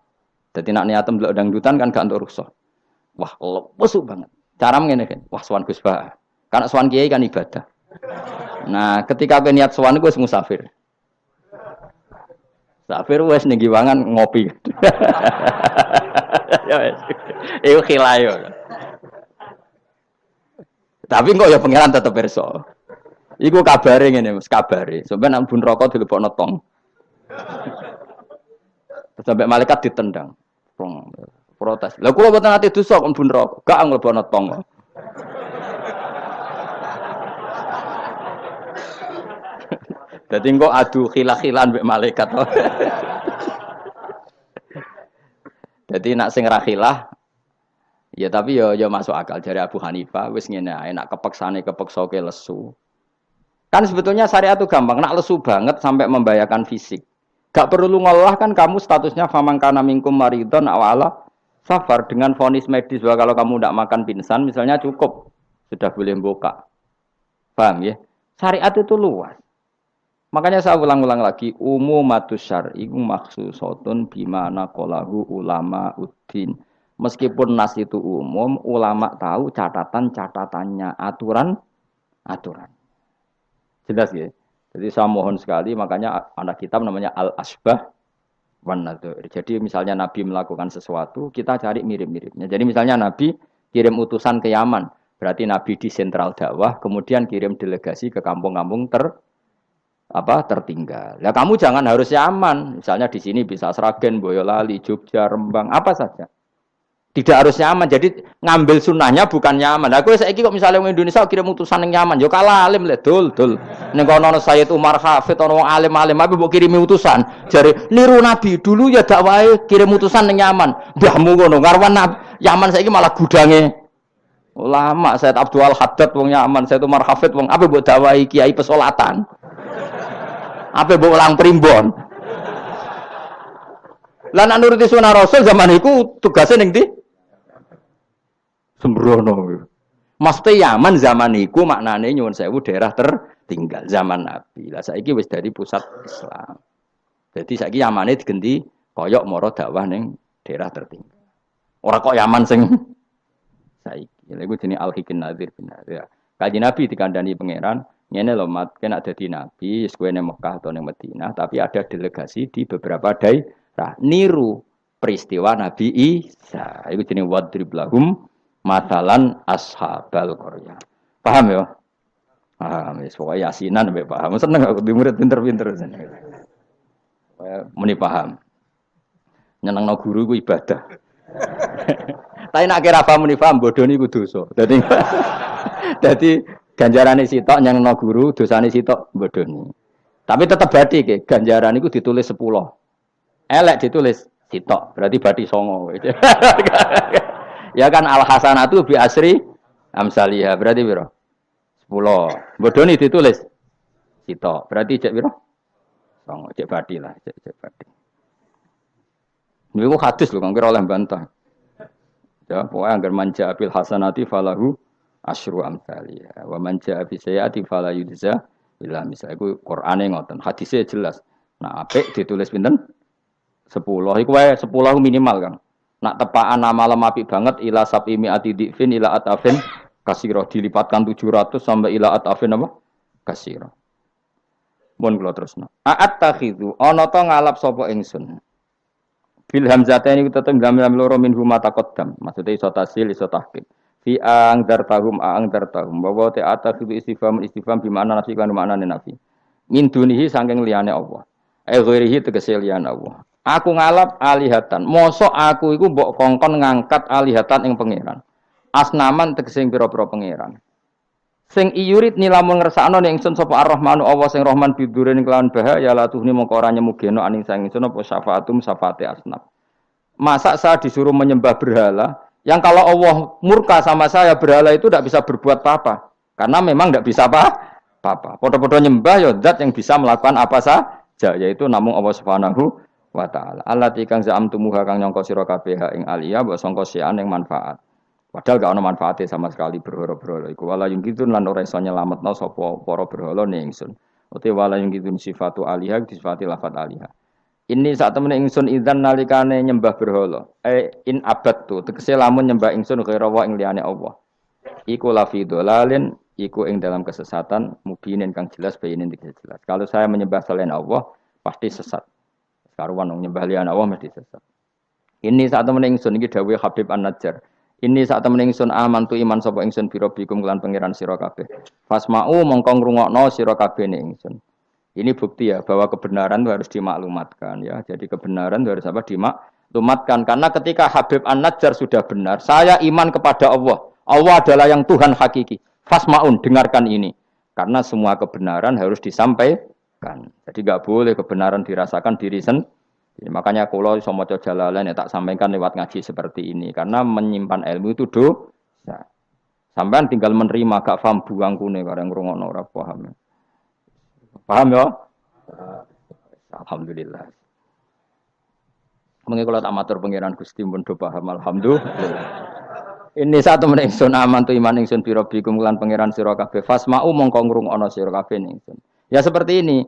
Jadi nak niatem delok dangdutan kan gak untuk rukhsah. Wah, lemes banget. Cara ngene kan, wah sowan Gus Bahan. Karena sowan kiai kan ibadah. Nah, ketika kowe niat sowan iku wis musafir. Musafir wis ning giwangan ngopi. Ya wis. Iku khilayo. Tapi kok ya pangeran tetep pirsa. Iku kabare ngene, Mas, kabare. Sampeyan nang bun rokok dilebokno tong. Sampai malaikat ditendang. Protes. Lah kula mboten ati dosa kok bun rokok, gak nglebokno tong. Dadi engko adu khilah-khilan mbek malaikat. Dadi nak sing ra khilah ya tapi ya masuk akal dari Abu Hanifah wis ngene ae nak kepeksane kepeksa ke lesu. Kan sebetulnya syariat itu gampang, nak lesu banget sampai membahayakan fisik. Gak perlu ngolah kan kamu statusnya famangkana minkum maridon awala safar dengan vonis medis bahwa kalau kamu tidak makan pingsan misalnya cukup sudah boleh buka. Paham ya? Syariat itu luas. Makanya saya ulang-ulang lagi, umumatus syar'i maksusotun bimana qalahu ulama uddin. Meskipun nas itu umum, ulama tahu catatan-catatannya, aturan. Jelas ya. Jadi saya mohon sekali, makanya anak kitab namanya Al-Asbah wan Nadzair. Jadi misalnya Nabi melakukan sesuatu, kita cari mirip-miripnya. Jadi misalnya Nabi kirim utusan ke Yaman, berarti Nabi di sentral dakwah, kemudian kirim delegasi ke kampung-kampung tertinggal. Nah kamu jangan harus Yaman, misalnya di sini bisa Sragen, Boyolali, Jogja, Rembang, apa saja. Tidak harus nyaman, jadi ngambil sunnahnya bukan nyaman. Aku saiki kok misalnya orang Indonesia kirim utusan yang nyaman, yo kalah alim le dul. Ning kono Sayyid Umar Hafid ono alim-alim tapi mbok kirimi utusan. Jare niru Nabi dulu ya dakwahe kirim utusan yang nyaman. Mbahmu ngono, karwan Yaman saiki malah gudange ulama. Sayyid Abdul Haddad wong Yaman, Sayyid Umar Hafid wong apa mbok dakwahi kiai pesolatan. Apa mbok ulang primbon. Lah nek nuruti sunah Rasul zaman iku tugasnya ning ndi? Sembrono. Mesti Yaman zaman iku maknane nyuwun sewu daerah tertinggal zaman Nabi. Lah saiki wis dari pusat Islam. Jadi saiki Yamane digenti koyok moro dakwah ning daerah tertinggal. Ora kok Yaman sing saiki. Lha iku jenenge Al-Hikin Nadzir bin Nadir. Kanjeng Nabi dikandani pangeran, ngene lho mat, kena dadi nabi, wis kowe ning Mekah atau ning Madinah, tapi ada delegasi di beberapa daerah niru peristiwa Nabi Isa. Iku jenenge wadrib lahum matalan ashabal qaryah. Paham ya? Paham, wis pokoke yasinan mbek paham. Seneng aku di murid pinter-pinter seneng. Muni paham. Nyenengno guru ku ibadah. Tapi nek kira paham muni paham bodho niku dosa. Dadi ganjarane sitok nyenengno guru, dosane sitok bodhoni. Tapi tetep bathi ke ganjaran iku ditulis 10. Elek ditulis sitok, berarti bathi 9. Ya kan al hasanatu bi asri amsalihah berarti piro? 10. Bodoni ditulis sitok. Berarti cek piro? 9. Cek bathi lah, cek bathi. Niku hadis lho kang kira oleh bantah. Ya, pokoke anggar manja bil hasanati falahu asyru amsalihah. Wa manja bi sayyiati fala yujza illa misal. Iku Qur'ane ngoten. Hadise jelas. Nah, apik ditulis pinten? 10. Iku wae 10 minimal, Kang. Nak tepaan nama apik banget ila sabimi atidifin ila atafin kasiro dilipatkan 700 sampai ila atafin apa? Kasiro. Mun kula terusno. A'at takhidhu ana ta ngalap sapa ingsun. Bil hamzataini tetep lam loro min huma taqaddam. Maksude iso tasil iso tahqiq. Fi ang dartahum bahwa ta takhidhu istifham bi makna nafi kan maknane nafi. Min dunihi saking liyane Allah. Ghairihi tegese liyane Allah. Aku ngalap alihatan. Mosok aku iku mbok kongkon ngangkat alihatan ing pangeran. Asnaman tegese pira-pira pangeran. Sing iyurit nilamun ngersakno ning ingsun sapa Ar-Rahmanu Allah sing Rahman bidurin kelawan bahaya la tuhni mongko ora nyemugeno aning sang ingsun apa syafaatum syafaate asnaf. Masa saya disuruh menyembah berhala yang kalau Allah murka sama saya berhala itu tidak bisa berbuat apa-apa. Karena memang tidak bisa apa-apa. Podo-podo nyembah ya zat yang bisa melakukan apa saja yaitu namung Allah Subhanahu wa ta'ala. Allati kang za'amtumuha kang nyangka sira kabeh ing aliyah mbok sangka sian ing manfaat. Padahal gak ono manfaate sama sekali berhala-berhala iku. Wala yung kitun lan ora iso nyelametno sapa para berhala ning ingsun. Uti wala yung kitun sifatu aliyah disifati lafat aliyah. Ini saat temen ingsun idzan nalikane nyembah berhala. In abadtu tegese lamun nyembah ingsun kira wa ing liyane Allah. Iku lafi dolalin iku ing dalam kesesatan mubinin kang jelas bayinin jelas. Kalau saya menyembah selain Allah pasti sesat. Karuan wong nyembah liyan Allah mesti sesat. Ini saat temen ingsun iki dawuh Habib An-Najjar. Ini saat temen ingsun amantu iman sapa ingsun biro bikum kelan pangeran sira kabeh. Fasma'u mongko ngrungokno sira kabeh ning ingsun. Ini bukti ya bahwa kebenaran itu harus dimaklumatkan ya. Jadi kebenaran itu harus apa dimaklumatkan karena ketika Habib An-Najjar sudah benar, saya iman kepada Allah. Allah adalah yang Tuhan hakiki. Fasma'un dengarkan ini. Karena semua kebenaran harus disampaikan. Jadi enggak boleh kebenaran dirasakan diri sendiri. Makanya kalau iso maca Jalalain ya tak sampaikan lewat ngaji seperti ini karena menyimpan ilmu itu dosa. Sampean tinggal menerima gak paham buang kune kareng ngrungokno ora paham. Paham ya? Alhamdulillah. Mengko kula tak matur pangeran Gusti mun do paham alhamdulillah. Ini satu meneh ingsun aman tu iman ingsun bi rabbikum lan pangeran sira kabeh fasma'u mongko ngrungokno sira kabeh ingsun. Ya seperti ini.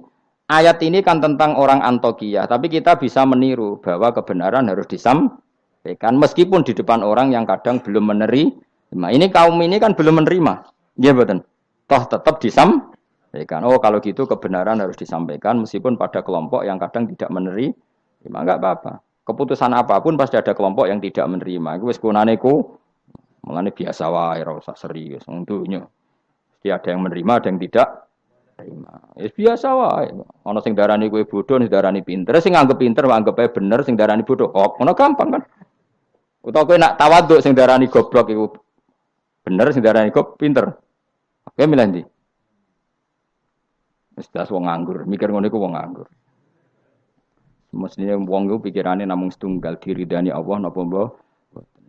Ayat ini kan tentang orang Antokiyah, tapi kita bisa meniru bahwa kebenaran harus disampaikan meskipun di depan orang yang kadang belum menerima. Ini kaum ini kan belum menerima. Iya betul. Toh tetap Ya kan? Oh kalau gitu kebenaran harus disampaikan meskipun pada kelompok yang kadang tidak menerima, enggak apa-apa. Keputusan apapun pasti ada kelompok yang tidak menerima. Iku wis kunane ku, mulane biasa wae ora usah serius. Wong dunya. Mesti ada yang menerima, ada yang tidak terima. Ya biasa wae. Ana sing darani kowe bodoh, sing darani pinter. Sing nganggep pinter anggap ae bener, sing darani bodoh. Oh, ngono gampang kan? Utawa kowe nak tawaduk sing darani goblok iku bener, sing darani goblok pinter. Oke milih ndi? Wis das wong nganggur, mikir ngono iku wong nganggur. Mestinya wong iku pikirane namung setunggal diridani Allah napa mbah.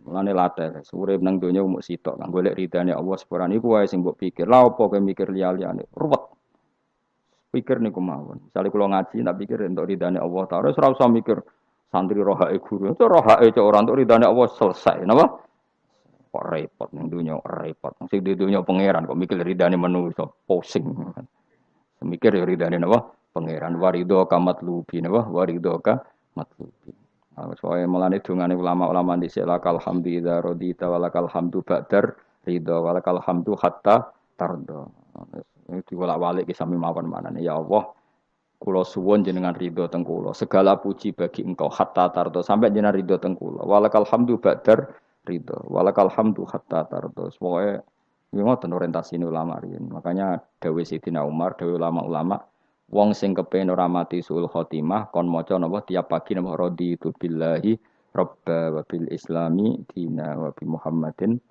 Mulane latih, urip nang donya mung sitok, kang golek ridane Allah sepurane iku wae sing mbok pikir. Lah apa kowe mikir liya-liyane? Ruwet. Pikir niku mawon. Misale kula ngaji tak pikir entuk ridane Allah Ta'ala, ora usah mikir santri rohake guru. Itu rohake cok ora entuk ridane Allah selesai, napa? Kok repot ning donya, repot. Sing di donya pangeran kok mikir ridane manusa, pusing. Mikir ya ridane napa? Pangeran warido kamat lubi napa? Warido ka matlubi. Soale melane dongane ulama-ulama dhisik lakal hamdu idza radita walakal hamdu ba'dar ridha walakal hamdu hatta tarda. Itu bolak-balik ki sami mawon manane ya Allah. Kula suwun jenengan ridho teng kula. Segala puji bagi Engkau hatta tarda sampai jenengan ridho teng kula. Walakal hamdu ba'dar ridha walakal hamdu hatta tarda. Pokoke ngoten orientasine ulama riyen. Makanya dawuh Sayyidina Umar, dawuh ulama-ulama wong sing kepengin ora mati sul khotimah kon maca napa tiap pagi napa raditu billahi robba wa bil islami dina wa bi Muhammadin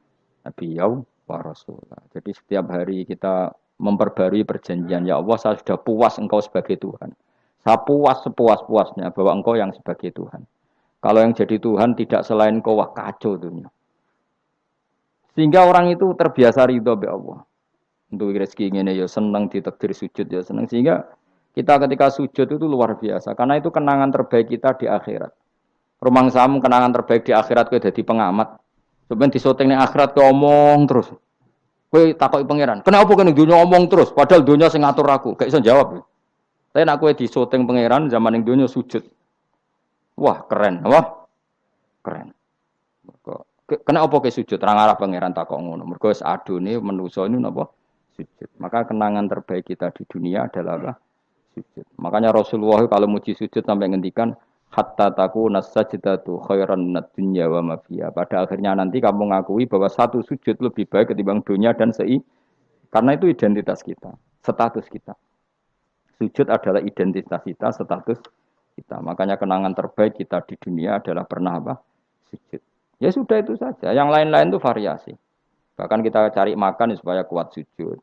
nabiyyu wa rasulah. Jadi setiap hari kita memperbarui perjanjian ya Allah saya sudah puas engkau sebagai Tuhan. Saya puas sepuas-puasnya bahwa engkau yang sebagai Tuhan. Kalau yang jadi Tuhan tidak selain engkau wah kacau dunia. Sehingga orang itu terbiasa ridho be Allah. Untuk rezeki ngene ya seneng ditakdir sujud ya seneng sehingga kita ketika sujud itu luar biasa karena itu kenangan terbaik kita di akhirat. Rumang samu kenangan terbaik di akhirat kowe dadi pengamat. Sampeyan disoting ning akhirat kowe omong terus. Kowe takoki pangeran, "Kenapa kowe ning donya omong terus padahal donya sing ngatur aku?" Gak iso jawab. Tapi nek kowe disoting pangeran zaman ning donya sujud. Wah, keren, wah. Keren. Kenapa kowe sujud? Terang arah pangeran takok ngono. Mergo wis adone manusa ini napa? Sujud. Maka kenangan terbaik kita di dunia adalah apa? Sujud. Makanya Rasulullah kalau muji sujud sampai ngendikan hatta takuna sajdatu khairan minad dunya wa ma fiha. Pada akhirnya nanti kamu mengakui bahwa satu sujud lebih baik ketimbang dunia dan karena itu identitas kita, status kita. Sujud adalah identitas kita, status kita. Makanya kenangan terbaik kita di dunia adalah pernah apa? Sujud. Ya sudah itu saja. Yang lain-lain itu variasi. Bahkan kita cari makan supaya kuat sujud.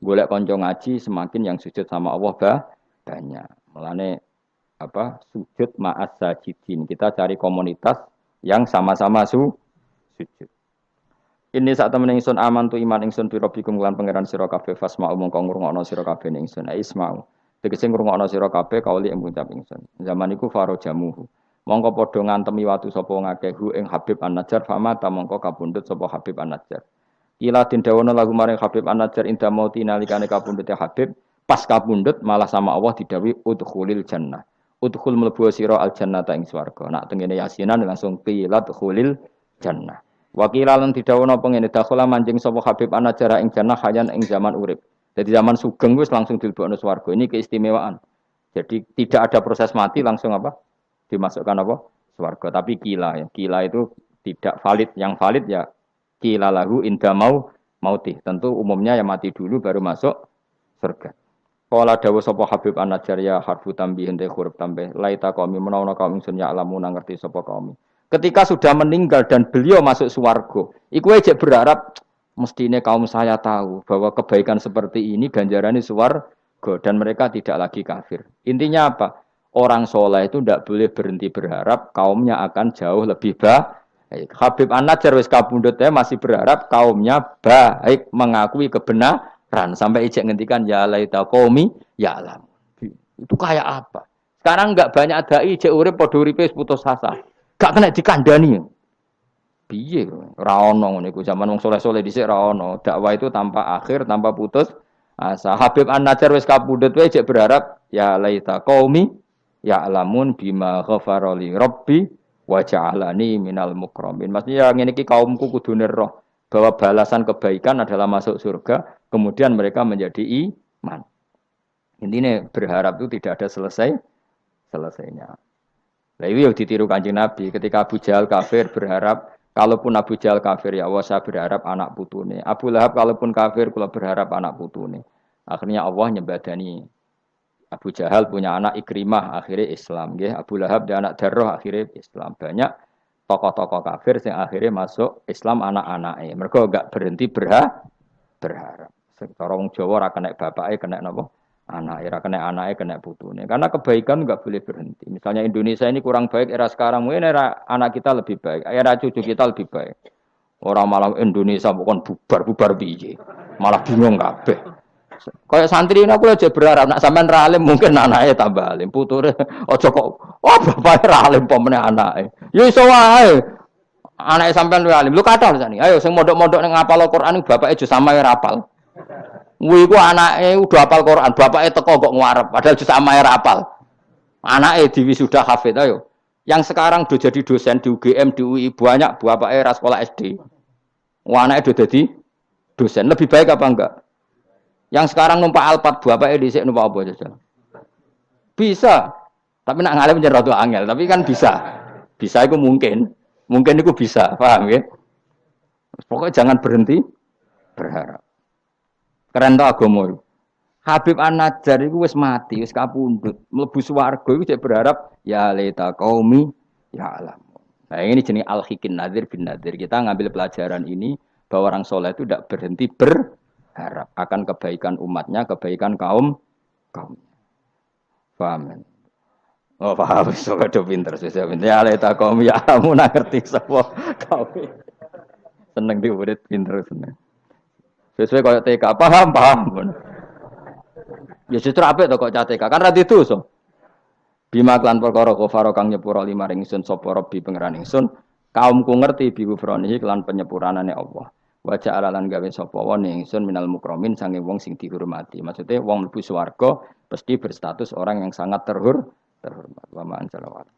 Golek konco ngaji semakin yang sujud sama Allah banyak. Mulane apa sujud ma'as sajidin. Kita cari komunitas yang sama-sama sujud. Ini saat temen ingsun aman tu iman ingsun bi rabbikum lan pangeran sira kabeh fasma'u mongko ngrungokno sira kabeh ning ingsun. Isma'u. Tegese ngrungokno sira kabeh kauli ing ngucap ingsun. Zaman iku faro jamuhu. Mongko padha ngantemi watu sapa ngakeh ing Habib An-Najjar famata mongko kapundhut sapa Habib An-Najjar. Ila den dawono lagu maring Habib An-Najjar inda mauti nalikane kapundhute Habib pas kapundhut malah sama Allah didhawuhi udkhulil jannah. Udkhul mlebu sira al jannata ing swarga. Nak tengene yasinan langsung qila udkhulil jannah. Wa qila lan didhawono pengene dakhala manjing sapa Habib An-Najjar ing jannah hayan ing zaman urip. Jadi zaman sugeng wis langsung dilebokno swarga. Ini keistimewaan. Jadi tidak ada proses mati langsung apa? Dimasukkan apa? Swarga. Tapi qila ya. Qila itu tidak valid. Yang valid ya qila lahu inda mauti. Tentu umumnya yang mati dulu baru masuk surga. Qala dawu sapa Habib An-Najjar ya harfu tambihin te huruf tambah. Laita qaumi menawa kaum ingsun ya alamu ngerti sapa kaum. Ketika sudah meninggal dan beliau masuk swarga, iku aja berharap mestine kaum saya tahu bahwa kebaikan seperti ini ganjarannya swarga dan mereka tidak lagi kafir. Intinya apa? Orang soleh itu tidak boleh berhenti berharap kaumnya akan jauh lebih baik. Habib An-Najjar wis kabundutnya masih berharap kaumnya baik mengakui kebenaran sampai ijek ngendikan ya laita qaumi ya alam. Itu kayak apa? Sekarang enggak banyak dai ijek urip padha uripe putus asa. Gak kena dikandani. Piye ora ono ngene iku zaman wong soleh-soleh dhisik ora ono. Dakwah itu tanpa akhir, tanpa putus asa. Habib An-Najjar wis kabundut wae ijek berharap ya laita qaumi ya alamun bima ghafara li rabbi wa ja'alani minal mukramin. Maksudnya ngene iki kaumku kudune roh bahwa balasan kebaikan adalah masuk surga, kemudian mereka menjadi iman. Intinya berharap itu tidak ada selesainya. Nah, itu yang ditiru Kanjeng Nabi ketika Abu Jahal kafir berharap kalaupun Abu Jahal kafir ya Allah saya berharap anak putune. Abu Lahab kalaupun kafir kula berharap anak putune. Akhirnya Allah nyembadani Abu Jahal punya anak Ikrimah akhirnya Islam nggih. Abu Lahab dan anak Darroh akhirnya Islam. Banyak tokoh-tokoh kafir yang akhirnya masuk Islam anak-anaknya. Mereka enggak berhenti berharap. Secara wong Jawa ra kena bapake kena napa? Anak, era kena anaknya kena putune. Karena kebaikan enggak boleh berhenti. Misalnya Indonesia ini kurang baik era sekarang, mungkin era anak kita lebih baik, era cucu kita lebih baik. Orang malah Indonesia bukan bubar piye. Malah bingung kabeh. Kayak santri ini aku aja berharap nak sampean ra alim mungkin anaknya tambah alim, puture aja kok oh bapake ra alim pomene anake. Ya iso wae. Anake sampean luwih alim. Lu kathah sani. Ayo sing mondok-mondok ning ngapal Al-Qur'an bapake aja samae ra apal. Kuwi ku anake udah hafal Quran, bapake teko kok ngarep padahal jus amae ra hafal. Anake diwisuda hafid ayo. Yang sekarang udah jadi dosen di UGM, di UI banyak bapake ra sekolah SD. Anake udah jadi dosen. Lebih baik apa enggak? Yang sekarang numpak Alphard bapake dhisik numpak apa aja. Bisa. Tapi nak ngalim jan rada angel, tapi kan bisa. Bisa itu mungkin. Mungkin itu bisa, paham ya? Pokoknya jangan berhenti berharap. Keren tau agama. Habib An-Najjar iku wis mati, wis kapundhut, mlebu swarga iku cek berharap ya laita qaumi ya alam. Nah, ini jenis al-hikin nadir bin nadir. Kita ngambil pelajaran ini bahwa orang soleh itu tidak berhenti berharap akan kebaikan umatnya, kebaikan kaum. Paham? Oh, paham. So kado pinter, ya laita qaumi ya alam ngerti sapa kaum. Seneng diurit pinter seneng. Sesuai kaya TK, paham. Ya justru apik to kok TK, kan ra didosa. Bima klan perkara kafaro kang nyepuro lima ring ingsun sapa Rabbi pangeran ingsun, kaumku ngerti bi kufranihi klan penyepuranane Allah. Wa ja'ala lan gawe sapa wa ingsun minal mukramin sange wong sing dihormati. Maksudnya wong mlebu swarga pasti berstatus orang yang sangat terhormat. Wa ma'an salawat.